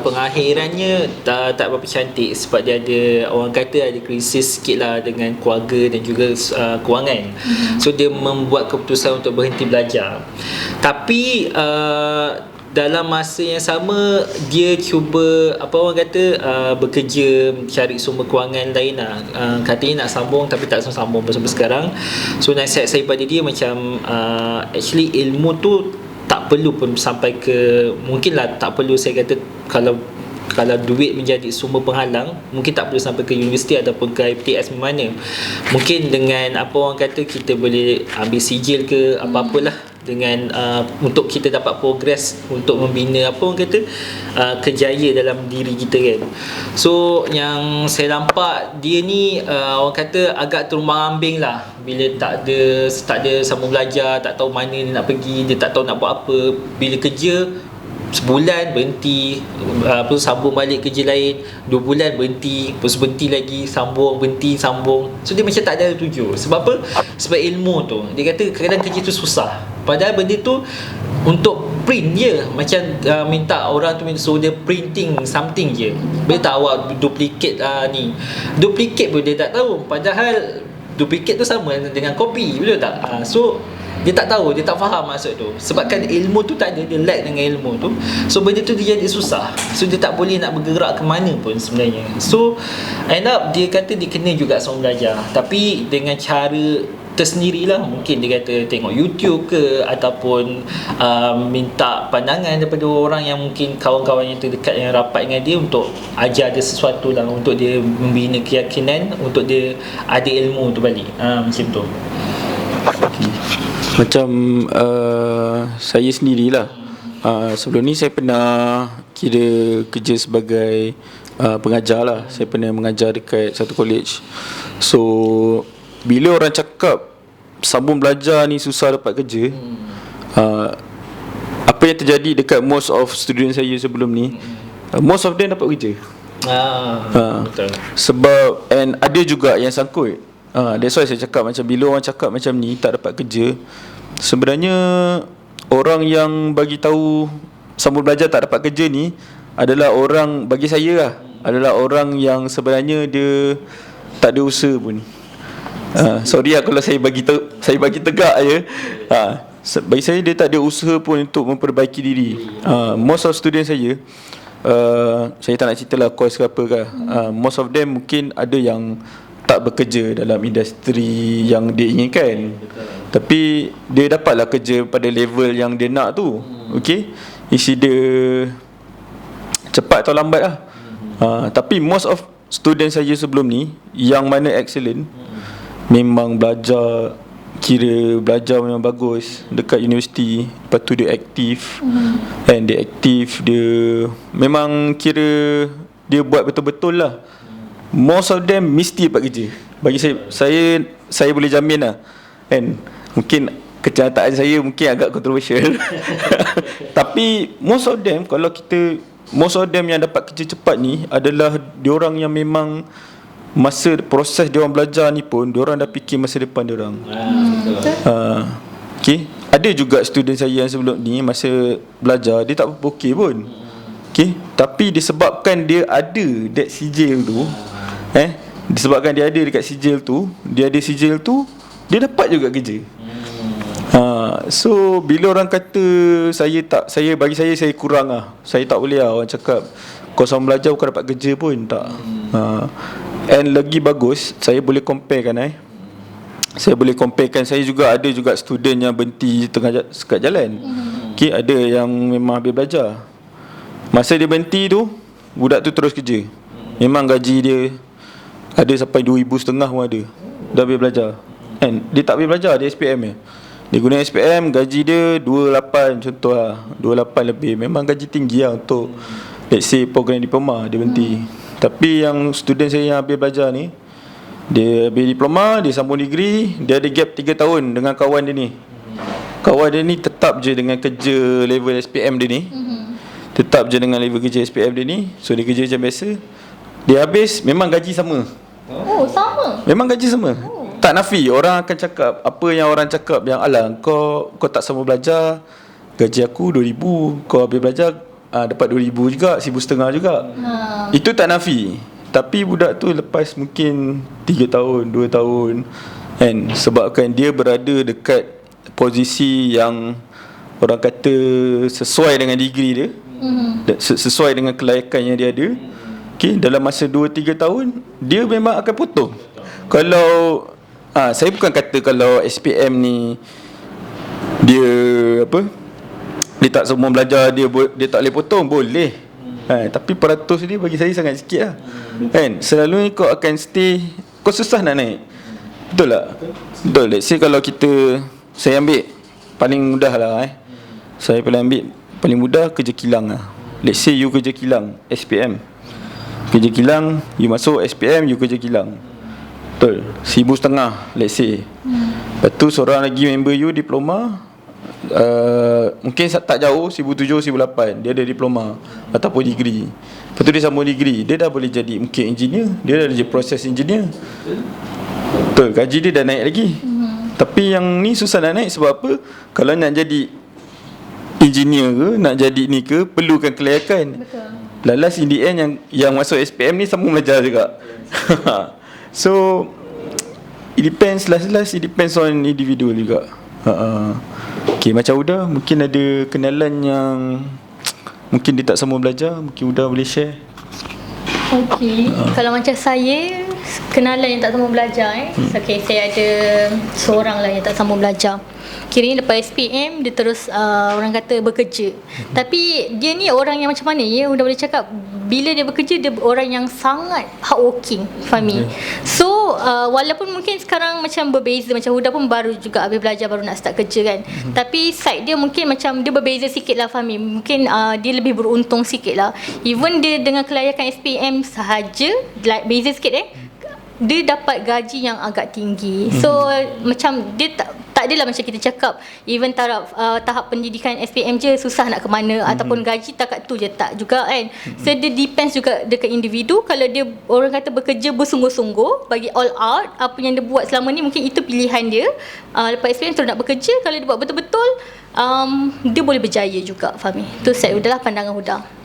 pengakhirannya tak berapa cantik sebab dia ada, orang kata ada krisis sikit lah dengan keluarga dan juga kewangan. So dia membuat keputusan untuk berhenti belajar. Tapi dalam masa yang sama dia cuba bekerja, cari sumber kewangan lain lah. Katanya nak sambung tapi tak sambung sampai sekarang. So nasihat saya pada dia macam actually ilmu tu tak perlu pun sampai ke, mungkinlah tak perlu saya kata, kalau duit menjadi sumber penghalang, mungkin tak perlu sampai ke universiti ataupun ke IPTS mana. Mungkin dengan kita boleh ambil sijil ke apa-apalah, dengan untuk kita dapat progres untuk membina kejaya dalam diri kita kan. So yang saya nampak dia ni agak terumbang-ambing lah bila tak ada sambung belajar, tak tahu mana dia nak pergi, dia tak tahu nak buat apa. Bila kerja sebulan berhenti, sambung balik kerja lain, 2 bulan berhenti, berhenti lagi, sambung, berhenti, sambung. So dia macam tak ada tuju. Sebab apa? Sebab ilmu tu, dia kata kadang kerja tu susah, padahal benda tu untuk print je. Macam minta orang tu suruh dia printing something je, dia tak awak duplicate ni, duplicate pun dia tak tahu, padahal duplicate tu sama dengan copy, betul tak? So dia tak tahu, dia tak faham maksud tu. Sebabkan ilmu tu tak ada, dia lack dengan ilmu tu. So benda tu dia jadi susah. So dia tak boleh nak bergerak ke mana pun sebenarnya. So end up dia kata dia kena juga sambung belajar, tapi dengan cara tersendirilah. Mungkin dia kata tengok YouTube ke, ataupun minta pandangan daripada orang yang mungkin kawan-kawan yang terdekat, yang rapat dengan dia, untuk ajar dia sesuatu lah, untuk dia membina keyakinan, untuk dia ada ilmu tu balik. Macam tu. Macam saya sendirilah, sebelum ni saya pernah kira kerja sebagai pengajar lah. Saya pernah mengajar dekat satu college. So bila orang cakap sambung belajar ni susah dapat kerja, apa yang terjadi dekat most of student saya sebelum ni, most of them dapat kerja. Betul. Sebab ada juga yang sangkut. That's why saya cakap, macam bila orang cakap macam ni tak dapat kerja, sebenarnya orang yang bagi tahu sambung belajar tak dapat kerja ni adalah orang, bagi saya lah, adalah orang yang sebenarnya dia tak ada usaha pun. Sorry lah kalau saya bagi tegak je. Bagi saya dia tak ada usaha pun untuk memperbaiki diri. Most of student saya, saya tak nak cerita lah course ke apa ke, most of them mungkin ada yang tak bekerja dalam industri yang dia inginkan, tapi dia dapatlah kerja pada level yang dia nak tu. Okay, isi dia cepat atau lambat lah. Tapi most of student saya sebelum ni yang mana excellent, memang belajar, kira belajar memang bagus dekat universiti. Lepas tu dia aktif, and dia aktif, dia memang kira dia buat betul-betul lah. Most of them mesti dapat kerja. Bagi saya boleh jamin lah. And mungkin kenyataan saya mungkin agak kontroversial tapi most of them yang dapat kerja cepat ni adalah diorang yang memang masa proses diorang belajar ni pun diorang dah fikir masa depan diorang. Okay, ada juga student saya yang sebelum ni masa belajar dia tak apa okey pun. Okay, tapi disebabkan dia ada that sijil tu, disebabkan dia ada dekat sijil tu, dia ada sijil tu, dia dapat juga kerja. So bila orang kata bagi saya kurang lah. Saya tak boleh lah orang cakap kau sambung belajar bukan dapat kerja pun, tak. And lagi bagus, saya boleh comparekan saya boleh comparekan. Saya juga ada juga student yang berhenti sekat jalan. Okay, ada yang memang habis belajar, masa dia berhenti tu, budak tu terus kerja. Memang gaji dia ada sampai 2,500 pun ada. Dah habis belajar. And dia tak habis belajar, dia SPM je. Dia guna SPM, gaji dia 28 contoh lah, 28 lebih. Memang gaji tinggi lah untuk let's say program diploma, dia berhenti. Tapi yang student saya yang habis belajar ni, dia habis diploma, dia sambung degree, dia ada gap 3 tahun dengan kawan dia ni. Kawan dia ni tetap je dengan kerja level SPM dia ni, tetap je dengan level kerja SPM dia ni. So dia kerja macam biasa. Dia habis memang gaji sama. Oh, sama. Memang gaji sama. Tak nafi. Orang akan cakap apa yang orang cakap yang alah kau tak sama belajar, gaji aku 2,000, kau habis belajar dapat 2,000 juga, 1,500 juga. Itu tak nafi. Tapi budak tu lepas mungkin 3 tahun, 2 tahun kan, sebabkan dia berada dekat posisi yang orang kata sesuai dengan degree dia, sesuai dengan kelayakan yang dia ada. Okay, dalam masa 2-3 tahun dia memang akan potong. Kalau saya bukan kata kalau SPM ni dia apa, dia tak semua belajar, dia tak boleh potong, boleh. Tapi peratus dia bagi saya sangat sikit lah. Kan, selalunya kau akan stay, kau susah nak naik. Betul tak? Betul. Let's say kalau saya ambil paling mudah lah saya ambil paling mudah kerja kilang lah. Let's say you kerja kilang SPM, kerja kilang, you masuk SPM, you kerja kilang. Betul, 1,500 let's say. Lepas tu seorang lagi member you diploma, mungkin tak jauh, 1,700, 1,800, dia ada diploma ataupun degree. Lepas tu dia sambung degree, dia dah boleh jadi mungkin engineer, dia dah jadi proses engineer. Betul, gaji dia dah naik lagi. Tapi yang ni susah nak naik sebab apa? Kalau nak jadi engineer ke, nak jadi ni ke, perlukan kelayakan. Betul. Lalas in the end yang masuk SPM ni sambung belajar juga. So it depends, last it depends on individual juga. Okay, macam Huda mungkin ada kenalan yang mungkin dia tak sambung belajar, mungkin Huda boleh share. Okey, kalau macam saya kenalan yang tak sambung belajar okey, saya ada seorang lah yang tak sambung belajar. Kiranya lepas SPM dia terus orang kata bekerja. Tapi dia ni orang yang macam mana ya, Huda boleh cakap bila dia bekerja dia orang yang sangat hardworking, Fahmi. So walaupun mungkin sekarang macam berbeza, macam Huda pun baru juga habis belajar, baru nak start kerja kan. Tapi side dia mungkin macam dia berbeza sikit lah, Fahmi. Mungkin dia lebih beruntung sikit lah. Even dia dengan kelayakan SPM sahaja, beza sikit dia dapat gaji yang agak tinggi. So macam dia tak adalah macam kita cakap even tahap pendidikan SPM je susah nak ke mana, ataupun gaji takat tu je, tak juga kan. So dia depends juga dekat individu. Kalau dia orang kata bekerja bersungguh-sungguh, bagi all out apa yang dia buat selama ni, mungkin itu pilihan dia. Lepas SPM terus nak bekerja, kalau dia buat betul-betul dia boleh berjaya juga, Fahmi. Tu saya udahlah pandangan Huda.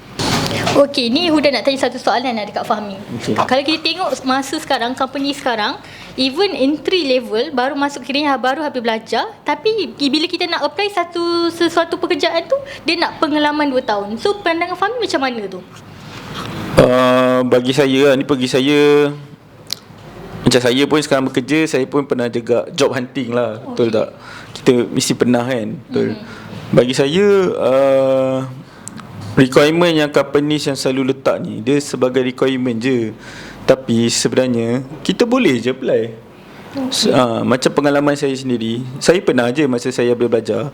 Okey, ni Huda nak tanya satu soalan lah dekat Fahmi. Kalau kita tengok masa sekarang, company sekarang, even entry level baru masuk, kiranya baru habis belajar, tapi bila kita nak apply sesuatu pekerjaan tu, dia nak pengalaman 2 tahun. So pandangan Fahmi macam mana tu? Bagi saya bagi saya, macam saya pun sekarang bekerja, saya pun pernah juga job hunting lah. Betul tak? Kita mesti pernah kan. Betul. Bagi saya requirement yang companies yang selalu letak ni, dia sebagai requirement je. Tapi sebenarnya kita boleh je apply. Macam pengalaman saya sendiri, saya pernah je masa saya belajar,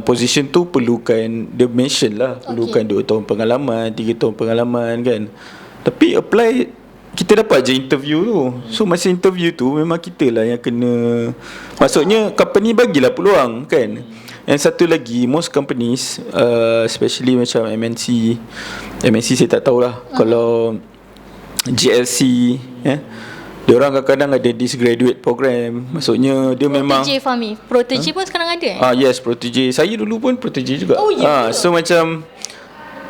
position tu perlukan, dia mention lah, perlukan 2 tahun pengalaman, 3 tahun pengalaman kan. Tapi apply, kita dapat je interview tu. So masa interview tu memang kita lah yang kena, maksudnya company bagilah peluang kan. Yang satu lagi, most companies, especially macam MNC saya tak tahulah. Kalau GLC, dia orang kadang-kadang ada this graduate program. Maksudnya dia memang Protege, Fahmi. Protege pun sekarang ada yes, protege. Saya dulu pun protege juga. Oh, ya. So macam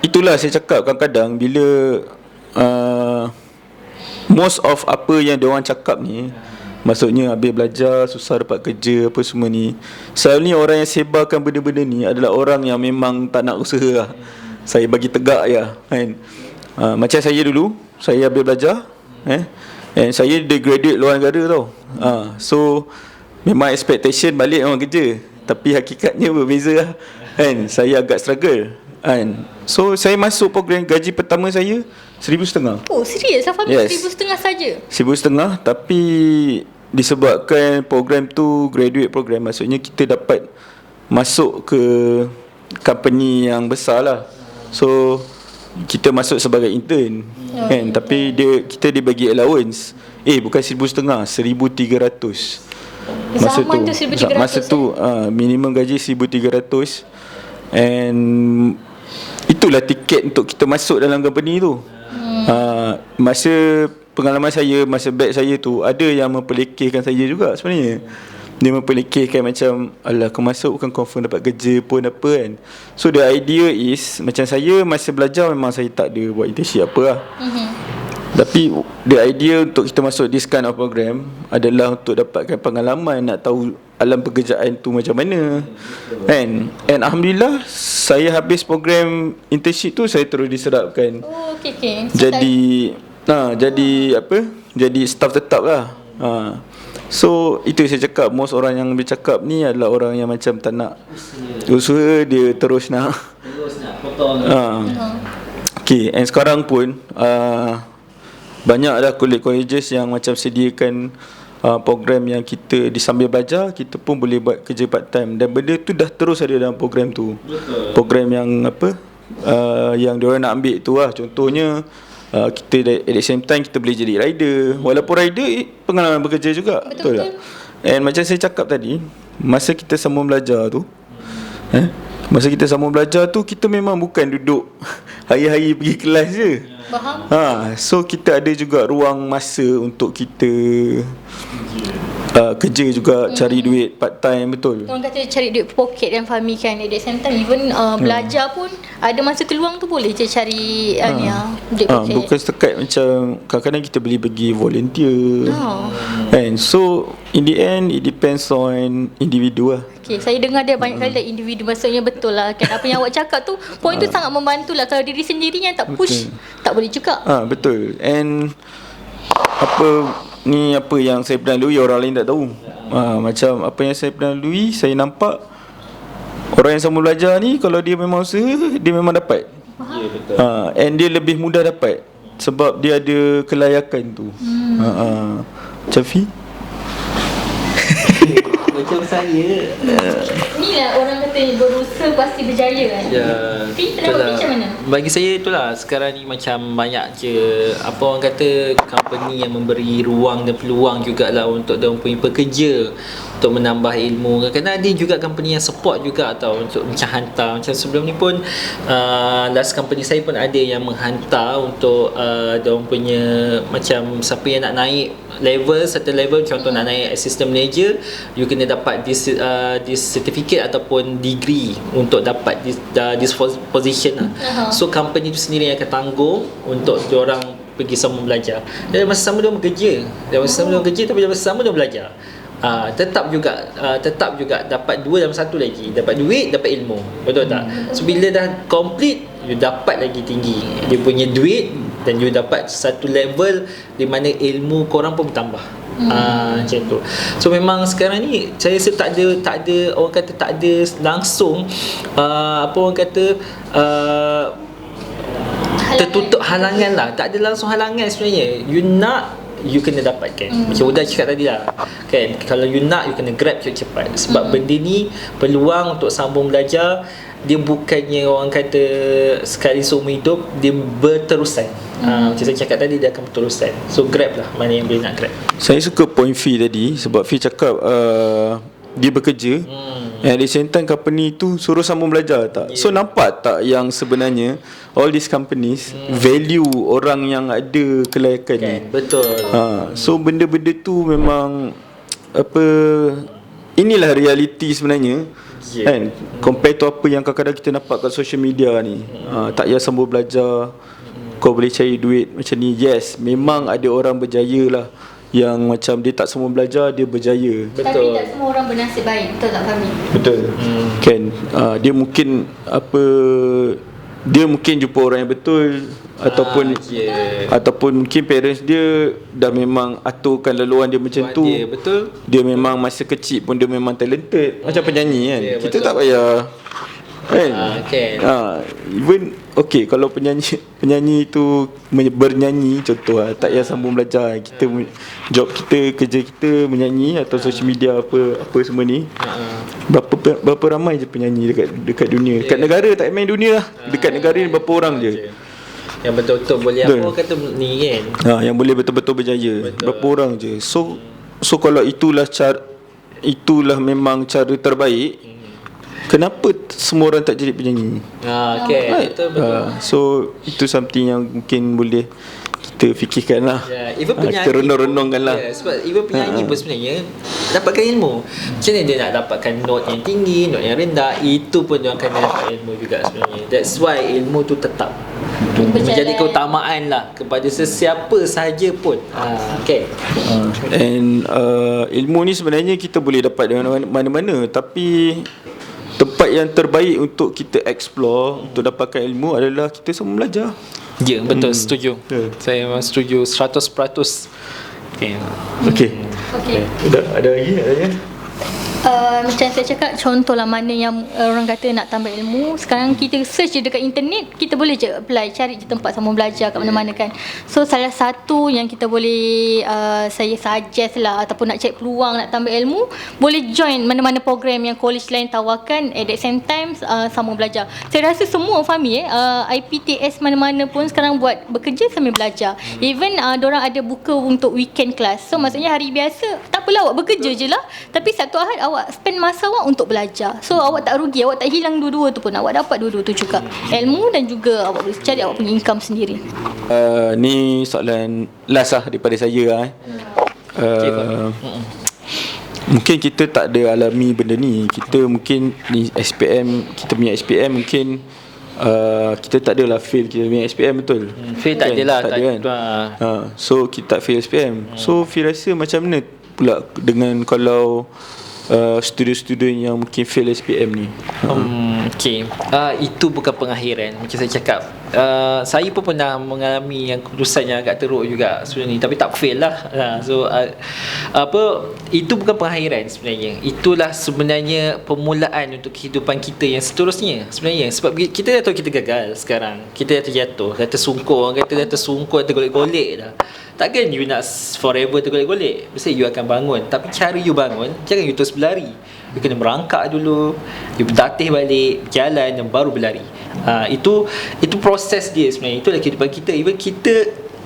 itulah saya cakap, kadang-kadang bila most of apa yang dia orang cakap ni, maksudnya habis belajar susah dapat kerja apa semua ni, selalunya orang yang sebarkan benda-benda ni adalah orang yang memang tak nak usaha lah. Saya bagi tegak ya kan. Macam saya dulu, saya habis belajar and saya dah graduate luar negara tau. So memang expectation balik orang kerja, tapi hakikatnya berbeza lah kan. Saya agak struggle kan. So saya masuk program, gaji pertama saya 1,500. Oh, serius lah, Fahmi? Yes. 1,500 saja? 1,500, tapi disebabkan program tu graduate program, maksudnya kita dapat masuk ke company yang besar lah. So kita masuk sebagai intern kan. Tapi kita dibagi allowance, bukan 1,500, 1,300 masa Zaman tu 1,300 masa tu minimum gaji 1,300. And itulah tiket untuk kita masuk dalam company tu. Masa pengalaman saya, masa batch saya tu, ada yang memperlekehkan saya juga sebenarnya. Dia memperlekehkan macam, alah kau masuk bukan confirm dapat kerja pun apa kan. So the idea is, macam saya masa belajar memang saya tak ada buat internship apa lah. Tapi the idea untuk kita masuk this kind of program adalah untuk dapatkan pengalaman, nak tahu alam pekerjaan tu macam mana kan. And Alhamdulillah, saya habis program internship tu, saya terus diserapkan Oh, okay. So, jadi apa? Jadi staff tetap lah. So itu saya cakap, most orang yang bercakap ni adalah orang yang macam tak nak usaha, dia terus nak potong. Okay, and sekarang pun banyak dah colleges yang macam sediakan program yang kita disambil belajar, kita pun boleh buat kerja part time. Dan benda tu dah terus ada dalam program tu. Program yang apa, yang diorang nak ambil tu lah. Contohnya kita at the same time kita boleh jadi rider. Walaupun rider pengalaman bekerja juga. Betul tak? And macam saya cakap tadi, masa kita sambung belajar tu, masa kita sambung belajar tu, kita memang bukan duduk hari-hari pergi kelas je. Faham? So kita ada juga ruang masa untuk kita kerja juga, cari duit part time. Betul. Orang kata cari duit poket dan Fahmi kan. At the same time, even belajar pun ada masa terluang tu boleh je cari duit poket. Bukan setakat macam kadang-kadang kita boleh pergi volunteer. And so in the end it depends on individu lah. Okay, saya dengar dia banyak kali individu. Maksudnya betul lah kan, apa yang awak cakap tu, point tu sangat membantu lah. Kalau diri sendiri yang tak push, tak boleh juga. Betul. And apa yang saya pernah lalui orang lain tak tahu. Macam apa yang saya pernah lalui, saya nampak orang yang sama belajar ni, kalau dia memang usaha, dia memang dapat. Ya, betul. And dia lebih mudah dapat sebab dia ada kelayakan tu. Macam Fi? Macam saya, Inilah orang kata berusaha pasti berjaya kan. ya, Fi, pendapat Fi macam mana? bagi saya itulah, sekarang ni macam banyak je apa orang kata company yang memberi ruang dan peluang jugalah untuk dia punya pekerja untuk menambah ilmu. Kadang-kadang ada juga company yang support juga tau, untuk macam hantar. Macam sebelum ni pun last company saya pun ada yang menghantar untuk dia punya macam siapa yang nak naik level, certain level, contoh nak naik assistant manager, you kena dapat this certificate ataupun degree untuk dapat this position lah. So company tu sendiri yang akan tanggung untuk diorang pergi sama belajar. Dan masa sama diorang bekerja, tapi masa sama diorang belajar. Tetap juga dapat dua dalam satu lagi, dapat duit, dapat ilmu. Betul tak? So bila dah complete, you dapat lagi tinggi dia punya duit, dan you dapat satu level di mana ilmu korang pun bertambah. Macam tu. So memang sekarang ni saya rasa tak ada orang kata tak ada langsung apa orang kata tertutup halangan lah. Tak ada langsung halangan sebenarnya. You kena dapatkan. Macam Uda cakap tadi lah kan, kalau you nak, you kena grab cepat. Sebab benda ni peluang untuk sambung belajar, dia bukannya orang kata sekali seumur hidup, dia berterusan. Macam saya cakap tadi, dia akan berterusan. So grab lah mana yang boleh nak grab. Saya suka point Fi tadi, sebab Fi cakap dia bekerja, and at the same time company tu suruh sambung belajar tak. So nampak tak yang sebenarnya all these companies value orang yang ada kelayakan ni. Betul. So benda-benda tu memang apa, inilah reality sebenarnya. Kan, compare to apa yang kadang-kadang kita nampak kat social media ni. Tak payah sambung belajar, kau boleh cari duit macam ni. Yes, memang ada orang berjaya lah, yang macam dia tak semua belajar, dia berjaya. Tapi tak semua orang bernasib baik. Betul tak Fahmi? Betul. Kan, dia mungkin dia mungkin jumpa orang yang betul, ataupun mungkin parents dia dah memang aturkan leluhon dia macam tu. Betul. Dia memang masa kecil pun dia memang talented, macam penyanyi kan. Kita betul. tak payah kan. Even kalau penyanyi tu bernyanyi contoh tak payah sambung belajar. Kita job kita, kerja kita menyanyi atau social media apa semua ni. Berapa ramai je penyanyi dekat dunia. Dekat negara tak main dunia lah. Dekat negara ni berapa orang je yang betul-betul boleh apa orang kata ni kan. yang boleh betul-betul berjaya. Berapa orang je. So kalau itulah memang cara terbaik, kenapa semua orang tak jadi penyanyi? Betul. So itu something yang mungkin boleh kita fikirkan lah. Even penyanyi Kita renung-renungkan lah. sebab even penyanyi pun sebenarnya dapatkan ilmu. Macam mana dia nak dapatkan note yang tinggi, note yang rendah, itu pun dia akan dapat ilmu juga sebenarnya. That's why ilmu tu tetap menjadi keutamaan lah kepada sesiapa sahaja pun. Okay. And ilmu ni sebenarnya kita boleh dapat dengan mana-mana, tapi tempat yang terbaik untuk kita explore, untuk dapatkan ilmu adalah kita semua belajar. Ya, betul, setuju. Betul. Saya memang setuju 100%. Okay. Okey. Ada lagi? Macam saya cakap, contohlah mana yang orang kata nak tambah ilmu, sekarang kita search je dekat internet, kita boleh je apply, cari je tempat sama belajar kat mana-mana kan. So salah satu yang kita boleh saya suggest lah, ataupun nak cari peluang nak tambah ilmu, boleh join mana-mana program yang college lain tawarkan, at the same time sama belajar. Saya rasa semua Fahmi IPTS mana-mana pun sekarang buat bekerja sambil belajar. Even diorang ada buka untuk weekend class. So maksudnya hari biasa tak apalah, awak bekerja je lah, tapi Sabtu Ahad awak spend masa awak untuk belajar. So awak tak rugi, awak tak hilang dua-dua tu pun, awak dapat dua-dua tu juga, ilmu dan juga awak boleh cari awak punya income sendiri. Ni soalan last lah daripada saya mungkin kita tak ada alami benda ni. Kita mungkin ni SPM, kita punya SPM mungkin kita tak adalah fail kita punya SPM, betul? Fail tak adalah, tak ada kan. So kita tak fail SPM. So Fi rasa macam mana pula dengan kalau student-student yang mungkin fail SPM ni? Okay. Itu bukan pengakhiran. Macam saya cakap, saya pun pernah mengalami yang keputusan yang agak teruk juga sebenarnya, tapi tak fail lah. So itu bukan pengakhiran sebenarnya. Itulah sebenarnya permulaan untuk kehidupan kita yang seterusnya sebenarnya. Sebab kita dah tahu kita gagal sekarang, kita dah terjatuh, dah tersungkur. Orang kata dah tersungkur, tergolek-golek dah. Takkan you nak forever tergolek-golek. Mesti you akan bangun. Tapi cara you bangun, jangan you terus berlari. You kena merangkak dulu, you bertatih balik, berjalan dan baru berlari. Itu proses dia sebenarnya. Itulah kehidupan kita.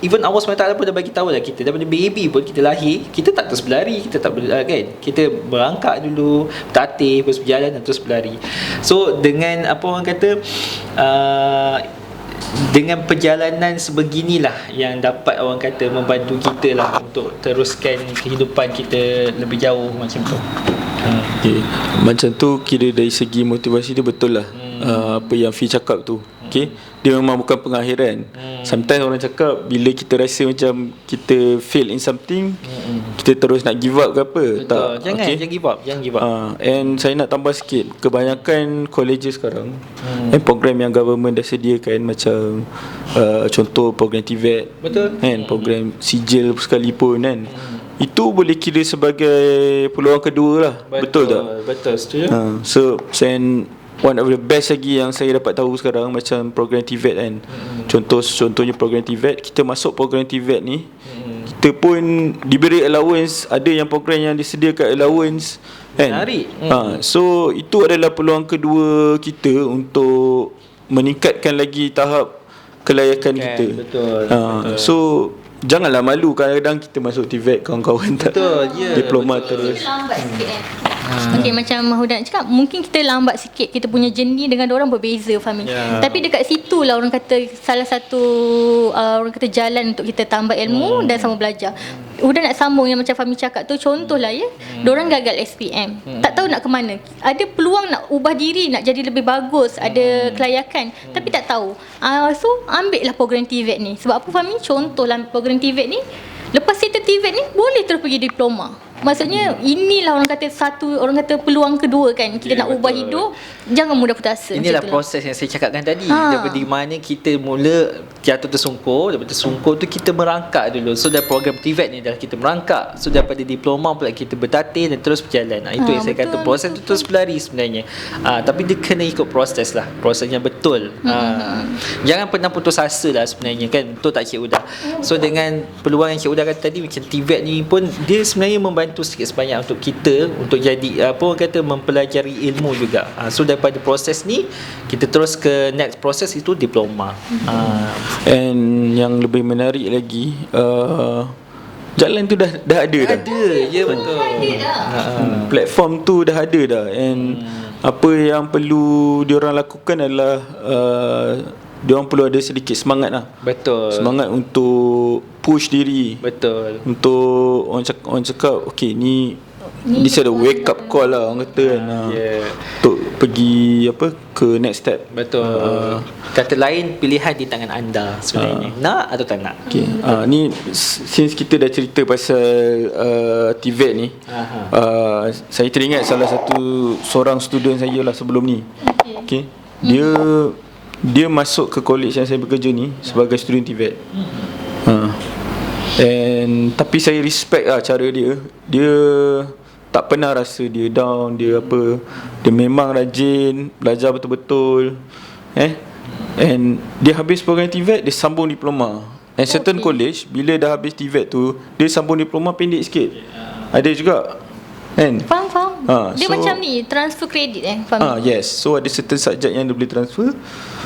Even Allah SWT pun dah bagi tahu lah kita. Daripada baby pun kita lahir, kita tak terus berlari, kita tak kan. Kita merangkak dulu, bertatih, terus berjalan dan terus berlari. So dengan apa orang kata, dengan perjalanan sebeginilah yang dapat orang kata membantu kita lah untuk teruskan kehidupan kita lebih jauh macam tu. Okay. Macam tu kira dari segi motivasi dia betul lah. Apa yang Fi cakap tu. Okay. Dia memang bukan pengakhiran. Sometimes orang cakap bila kita rasa macam kita fail in something, kita terus nak give up ke apa. Betul. Tak. Jangan give up. And saya nak tambah sikit, kebanyakan colleges sekarang program yang government dah sediakan, macam contoh program TVET, betul kan, program sijil sekalipun kan, itu boleh kira sebagai peluang kedua lah. Betul tak? Betul, setuju. So one of the best lagi yang saya dapat tahu sekarang macam program TVET kan. Contohnya program TVET, kita masuk program TVET ni, kita pun diberi allowance. Ada yang program yang disediakan allowance kan. Menarik. So itu adalah peluang kedua kita untuk meningkatkan lagi tahap kelayakan kita. Betul. So janganlah malu kadang-kadang kita masuk TVET, kawan-kawan tak diploma betul. terus. Lambat sikit kan. Okay, macam Mahuda nak cakap, mungkin kita lambat sikit, kita punya journey dengan orang berbeza, Fahmi. Tapi dekat situ lah orang kata salah satu orang kata jalan untuk kita tambah ilmu dan sama belajar. Udah nak sambung yang macam Fahmi cakap tu, contohlah diorang gagal SPM, tak tahu nak ke mana. Ada peluang nak ubah diri, nak jadi lebih bagus, ada kelayakan, tapi tak tahu. So ambil lah program TVET ni. Sebab apa Fahmi? Contohlah program TVET ni, lepas kita TVET ni boleh terus pergi diploma. Maksudnya inilah orang kata peluang kedua kan. Kita nak ubah hidup, jangan mudah putus asa. Inilah proses yang saya cakapkan tadi. Daripada mana kita mula jatuh tersungkur, daripada tersungkur tu kita merangkak dulu. So dari program TVET ni adalah kita merangkak. So daripada diploma pula kita bertatih dan terus berjalan. Itu yang saya kata proses tu terus berlari sebenarnya. Tapi dia kena ikut proses lah, prosesnya betul. Jangan pernah putus asa lah sebenarnya kan. Betul tak Cik Uda? So dengan peluang yang Cik Uda kata tadi, macam TVET ni pun dia sebenarnya membantu sikit sebanyak untuk kita untuk jadi apa orang kata mempelajari ilmu juga. So daripada proses ni kita terus ke next proses, itu diploma. And yang lebih menarik lagi, jalan tu dah ada dah. Ya betul. Platform tu dah ada dah. And apa yang perlu diorang lakukan adalah dia orang perlu ada sedikit semangat lah. Betul. Semangat untuk push diri. Betul. Untuk orang cakap okay, ni this is a wake up call lah orang kata kan. Yeah. Untuk pergi ke next step. Betul. Kata lain, pilihan di tangan anda sebenarnya. Nak atau tak nak. Okay. Ni since kita dah cerita pasal TVET ni, saya teringat salah satu seorang student saya lah sebelum ni. Okay. Dia masuk ke college yang saya bekerja ni sebagai student TVET. And tapi saya respect lah cara dia. Dia tak pernah rasa dia down, dia memang rajin, belajar betul-betul. And dia habis program TVET, dia sambung diploma. And certain college bila dah habis TVET tu, dia sambung diploma pendek sikit. Ada juga. Kan? Faham. Dia macam ni, transfer credit faham? Yes. So ada certain subject yang dia boleh transfer.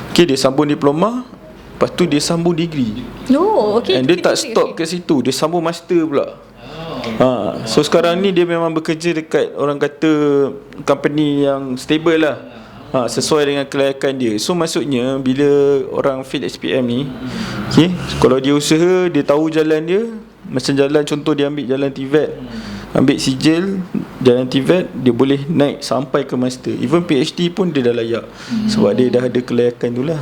Okay, dia sambung diploma, lepas tu dia sambung degree. Okay. And dia tak stop kat situ, dia sambung master pula. So sekarang ni dia memang bekerja dekat orang kata company yang stable lah, sesuai dengan kelayakan dia. So maksudnya bila orang field SPM ni, okay, kalau dia usaha, dia tahu jalan dia. Macam jalan, contoh dia ambil jalan TVET, ambil sijil jalan TVET, dia boleh naik sampai ke master. Even PhD pun dia dah layak, sebab dia dah ada kelayakan tu lah.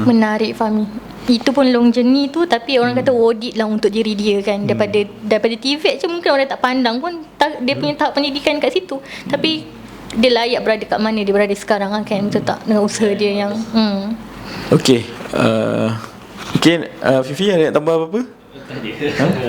Menarik Fahmi. Itu pun long journey tu, tapi orang kata audit lah untuk diri dia kan. Daripada TVET je mungkin orang tak pandang pun dia punya tahap pendidikan kat situ. Tapi dia layak berada kat mana dia berada sekarang kan, betul tak, dengan usaha dia yang Okay. Mungkin Fifi ada nak tambah apa-apa?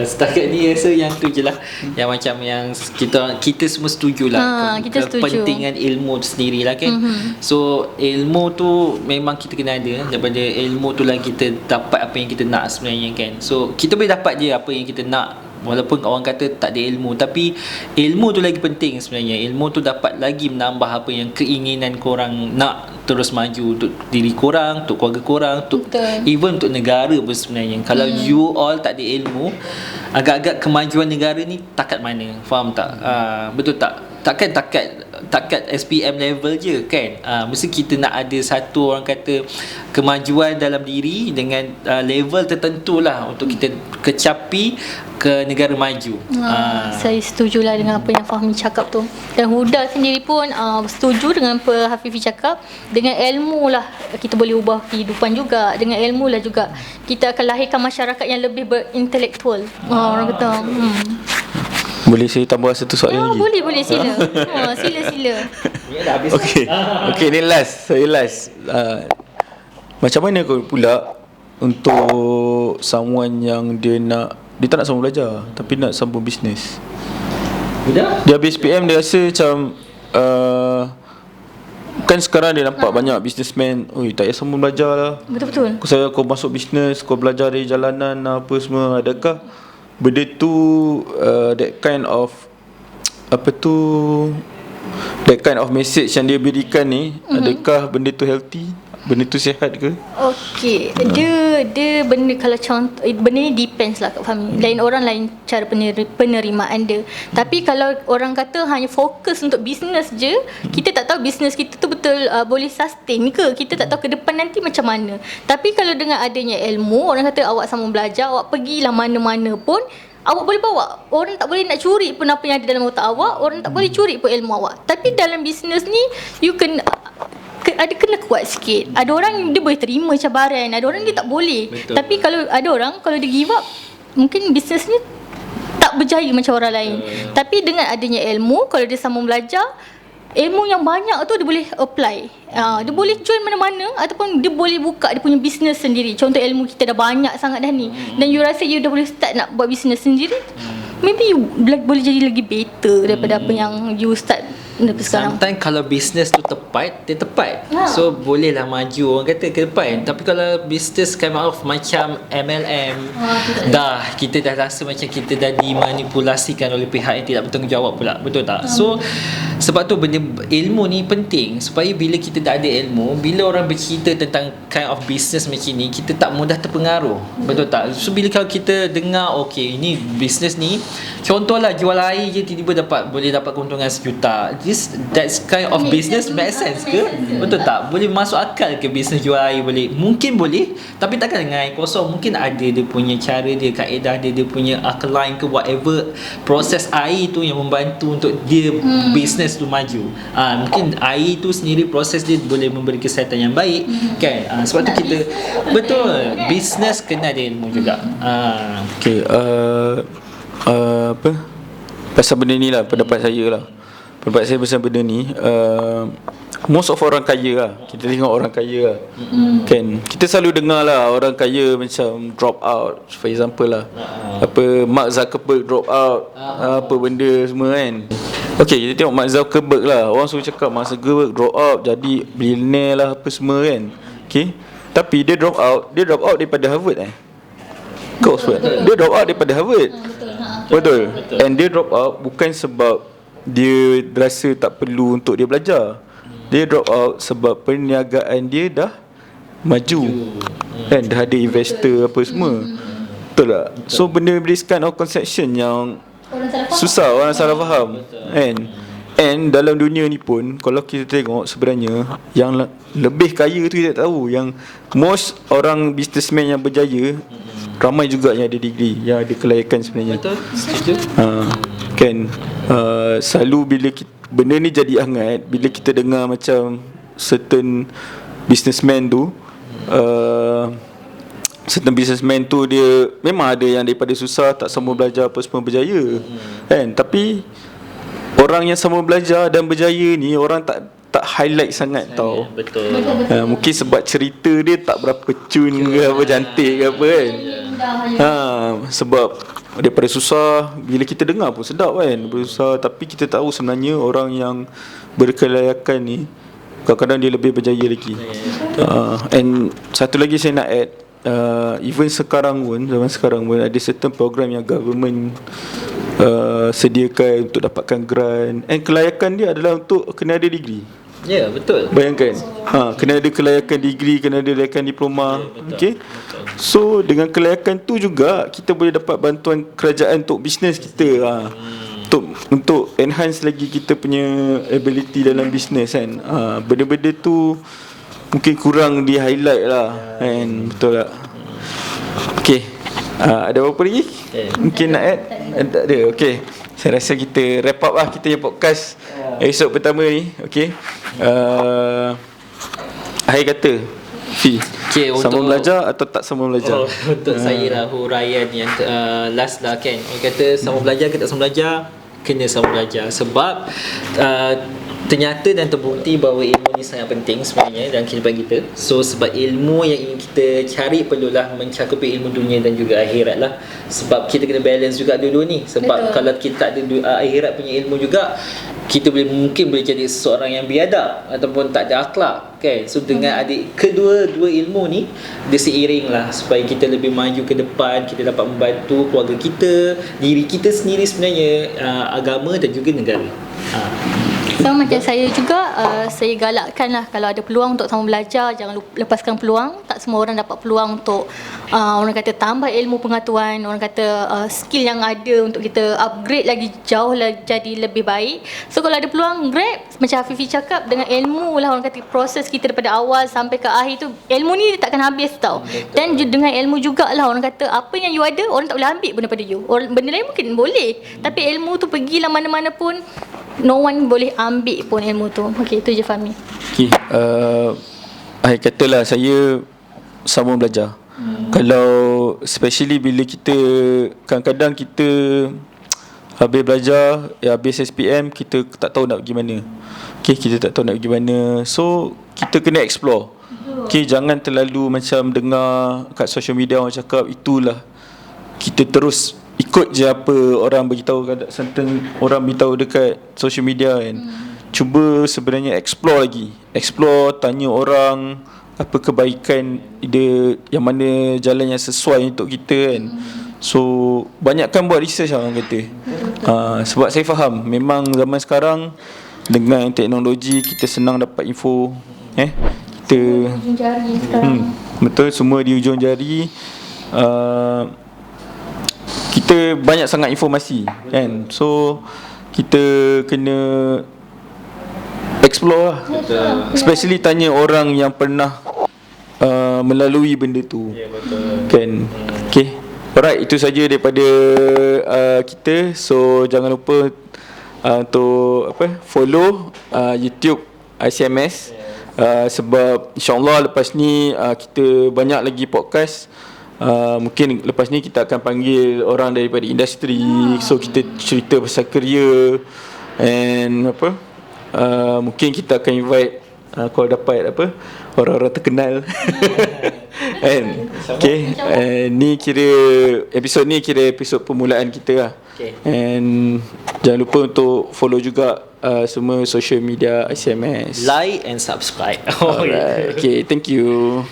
Setakat ni rasa yang tu je lah, yang macam yang kita semua setuju lah, kita setuju kepentingan ilmu tu sendiri lah kan. So ilmu tu memang kita kena ada. Daripada ilmu tu lah kita dapat apa yang kita nak sebenarnya kan. So kita boleh dapat je apa yang kita nak, walaupun orang kata tak ada ilmu, tapi ilmu tu lagi penting sebenarnya. Ilmu tu dapat lagi menambah apa yang keinginan korang nak terus maju, untuk diri korang, untuk keluarga korang, untuk even untuk negara pun sebenarnya. Kalau you all tak ada ilmu, agak-agak kemajuan negara ni takat mana, faham tak? Betul tak? Takkan takat SPM level je kan. Mesti kita nak ada satu orang kata kemajuan dalam diri dengan level tertentu lah untuk kita kecapi ke negara maju. Saya setujulah dengan apa yang Fahmi cakap tu. Dan Huda sendiri pun setuju dengan apa Hafifi cakap. Dengan ilmu lah kita boleh ubah kehidupan juga. Dengan ilmu lah juga kita akan lahirkan masyarakat yang lebih berintelektual. Orang kata Boleh saya tambah satu soalan lagi? Boleh sila. Sila. Okay, ni last. Saya last. Macam mana kau pula untuk someone yang dia tak nak sambung belajar tapi nak sambung bisnes? Dia habis PM, dia rasa macam kan sekarang dia nampak banyak businessman, tak payah sambung belajar lah. Betul. Kau masuk bisnes, kau belajar dari jalanan apa semua. Adakah benda tu that kind of message yang dia berikan ni, adakah benda tu healthy? Benda tu sihat ke? Okey, dia benda, kalau contoh benda ni depends lah Kak Fahmi. Lain orang lain cara penerimaan dia. Tapi kalau orang kata hanya fokus untuk bisnes je, kita tak tahu bisnes kita tu betul boleh sustain ke. Kita tak tahu ke depan nanti macam mana. Tapi kalau dengan adanya ilmu, orang kata awak sambung belajar, awak pergilah mana-mana pun awak boleh bawa. Orang tak boleh nak curi pun apa yang ada dalam otak awak. Orang tak boleh curi pun ilmu awak. Tapi dalam bisnes ni, you kena kuat sikit. Ada orang dia boleh terima cabaran, ada orang dia tak boleh. Betul. Tapi kalau ada orang, kalau dia give up, mungkin bisnes ni tak berjaya macam orang lain. Tapi dengan adanya ilmu, kalau dia sambung belajar, ilmu yang banyak tu dia boleh apply. Dia boleh join mana-mana, ataupun dia boleh buka dia punya bisnes sendiri. Contoh ilmu kita dah banyak sangat dah ni, dan you rasa you dah boleh start nak buat bisnes sendiri, maybe you boleh jadi lagi better daripada apa yang you start sekarang. Sometimes kalau bisnes tu tepat, dia tepat. So bolehlah maju orang kata ke depan. Tapi kalau bisnes come out macam MLM, kita dah rasa macam kita dah dimanipulasikan oleh pihak yang tidak bertanggungjawab pula. Betul tak? So sebab tu benda ilmu ni penting, supaya bila kita dah ada ilmu, bila orang bercerita tentang kind of business macam ni, kita tak mudah terpengaruh. Betul tak? So bila kalau kita dengar ini bisnes ni, contohlah jual air je tiba-tiba boleh dapat keuntungan 1 juta. that's kind of business make sense ke? Betul tak? Boleh masuk akal ke bisnes jual air boleh? Mungkin boleh, tapi takkan dengan air kosong. Mungkin ada dia punya cara dia, kaedah dia, dia punya akline ke whatever, proses air tu yang membantu untuk dia bisnes tu maju. Mungkin air tu sendiri proses dia boleh memberi kesihatan yang baik kan. Sebab tu kita betul bisnes kena ada ilmu juga. Okay, apa pasal benda ni lah, pendapat saya lah. Pendapat saya pasal benda ni, most of orang kaya lah, kita tengok orang kaya lah, kan, kita selalu dengar lah orang kaya macam drop out, for example lah, apa Mark Zuckerberg drop out, apa benda semua kan. Okay, kita tengok Mark Zuckerberg lah, orang suruh cakap Mark Zuckerberg drop out jadi billionaire lah apa semua kan. Okay, tapi dia drop out daripada Harvard ke Oxford. Dia drop out daripada Harvard. Betul. And dia drop out bukan sebab dia rasa tak perlu untuk dia belajar. Dia drop out sebab perniagaan dia dah maju. Kan, dah ada investor apa semua. Betul tak? So benda this kind of conception yang susah orang salah faham. And dalam dunia ni pun, kalau kita tengok sebenarnya yang lebih kaya tu kita tahu, yang most orang businessman yang berjaya ramai juga yang ada degree, yang ada kelayakan sebenarnya. Betul, setuju. Kan, selalu bila benda ni jadi hangat bila kita dengar macam certain businessman tu, certain businessman tu dia memang ada yang daripada susah tak sambung belajar apa semua berjaya, kan. Tapi orang yang sama belajar dan berjaya ni orang tak highlight sangat tau. Betul. Mungkin sebab cerita dia tak berapa cun ke apa, cantik ke apa kan. Sebab daripada susah, bila kita dengar pun sedap kan, susah, tapi kita tahu sebenarnya orang yang berkelayakan ni kadang-kadang dia lebih berjaya lagi. And satu lagi saya nak add, even sekarang pun, zaman sekarang pun ada certain program yang government sediakan untuk dapatkan grant, and kelayakan dia adalah untuk kena ada degree. Ya, betul. Bayangkan, kena ada kelayakan degree, kena ada kelayakan diploma. Okey. So dengan kelayakan tu juga kita boleh dapat bantuan kerajaan untuk bisnes kita, untuk enhance lagi kita punya ability dalam bisnes kan. Benda-benda tu mungkin kurang di highlight lah kan. Betul tak? Okey. Ada apa lagi? Mungkin nak add? Tak ada. Okey. Saya rasa kita wrap up lah kita punya podcast episod pertama ni. Okey. Akhir kata Fi, sambung belajar atau tak sambung belajar? Untuk saya lah huraian yang last lah kan. Orang kata sambung belajar ke tak sambung belajar, kena sambung belajar. Sebab ternyata dan terbukti bahawa ilmu ni sangat penting sebenarnya dalam kehidupan kita. So sebab ilmu yang ingin kita cari perlulah mencakupi ilmu dunia dan juga akhirat lah. Sebab kita kena balance juga dua-dua ni. Sebab kalau kita tak ada akhirat punya ilmu juga, kita mungkin boleh jadi seseorang yang biadab ataupun tak ada akhlak kan. So dengan adik kedua-dua ilmu ni, dia seiring lah supaya kita lebih maju ke depan, kita dapat membantu keluarga kita, diri kita sendiri sebenarnya, agama dan juga negara. So macam saya juga, saya galakkan lah kalau ada peluang untuk sambung belajar, jangan lepaskan peluang. Tak semua orang dapat peluang untuk orang kata tambah ilmu pengetahuan, orang kata skill yang ada untuk kita upgrade lagi jauh lah, jadi lebih baik. So kalau ada peluang, grab. Macam Hafifi cakap, dengan ilmu lah, orang kata proses kita daripada awal sampai ke akhir tu, ilmu ni takkan habis tau. Dan dengan ilmu jugalah, orang kata apa yang you ada, orang tak boleh ambil benda daripada you. Benda lain mungkin boleh, tapi ilmu tu pergilah mana-mana pun, no one boleh ambil pun ilmu tu. Okey, itu je Fahmi. Okey, akhir katalah saya sambung belajar. Kalau especially bila kita kadang-kadang kita habis belajar, habis SPM, kita tak tahu nak pergi mana. Okey, kita tak tahu nak pergi mana. So kita kena explore. Okey, jangan terlalu macam dengar kat social media orang cakap itulah, kita terus ikut je apa orang beritahu, certain orang beritahu dekat social media kan. Cuba sebenarnya explore lagi. Explore, tanya orang apa kebaikan dia, yang mana jalan yang sesuai untuk kita kan. So banyakkan buat research lah orang kata. Sebab saya faham memang zaman sekarang dengan teknologi kita senang dapat info. Kita Ujung jari sekarang. betul, semua di ujung jari. Kita banyak sangat informasi kan. So kita kena explore lah. Especially tanya orang yang pernah melalui benda tu. Ya, betul. Kan. Okay. Alright, itu saja daripada kita. So jangan lupa untuk follow YouTube ICMS. Sebab insyaAllah lepas ni kita banyak lagi podcast. Mungkin lepas ni kita akan panggil orang daripada industri. So kita cerita pasal career. And mungkin kita akan invite kalau dapat orang-orang terkenal. And okay, ni kira episod ni kira episod permulaan kita lah. Okay. And jangan lupa untuk follow juga semua social media ICMS. Like and subscribe. Alright. Okay, thank you.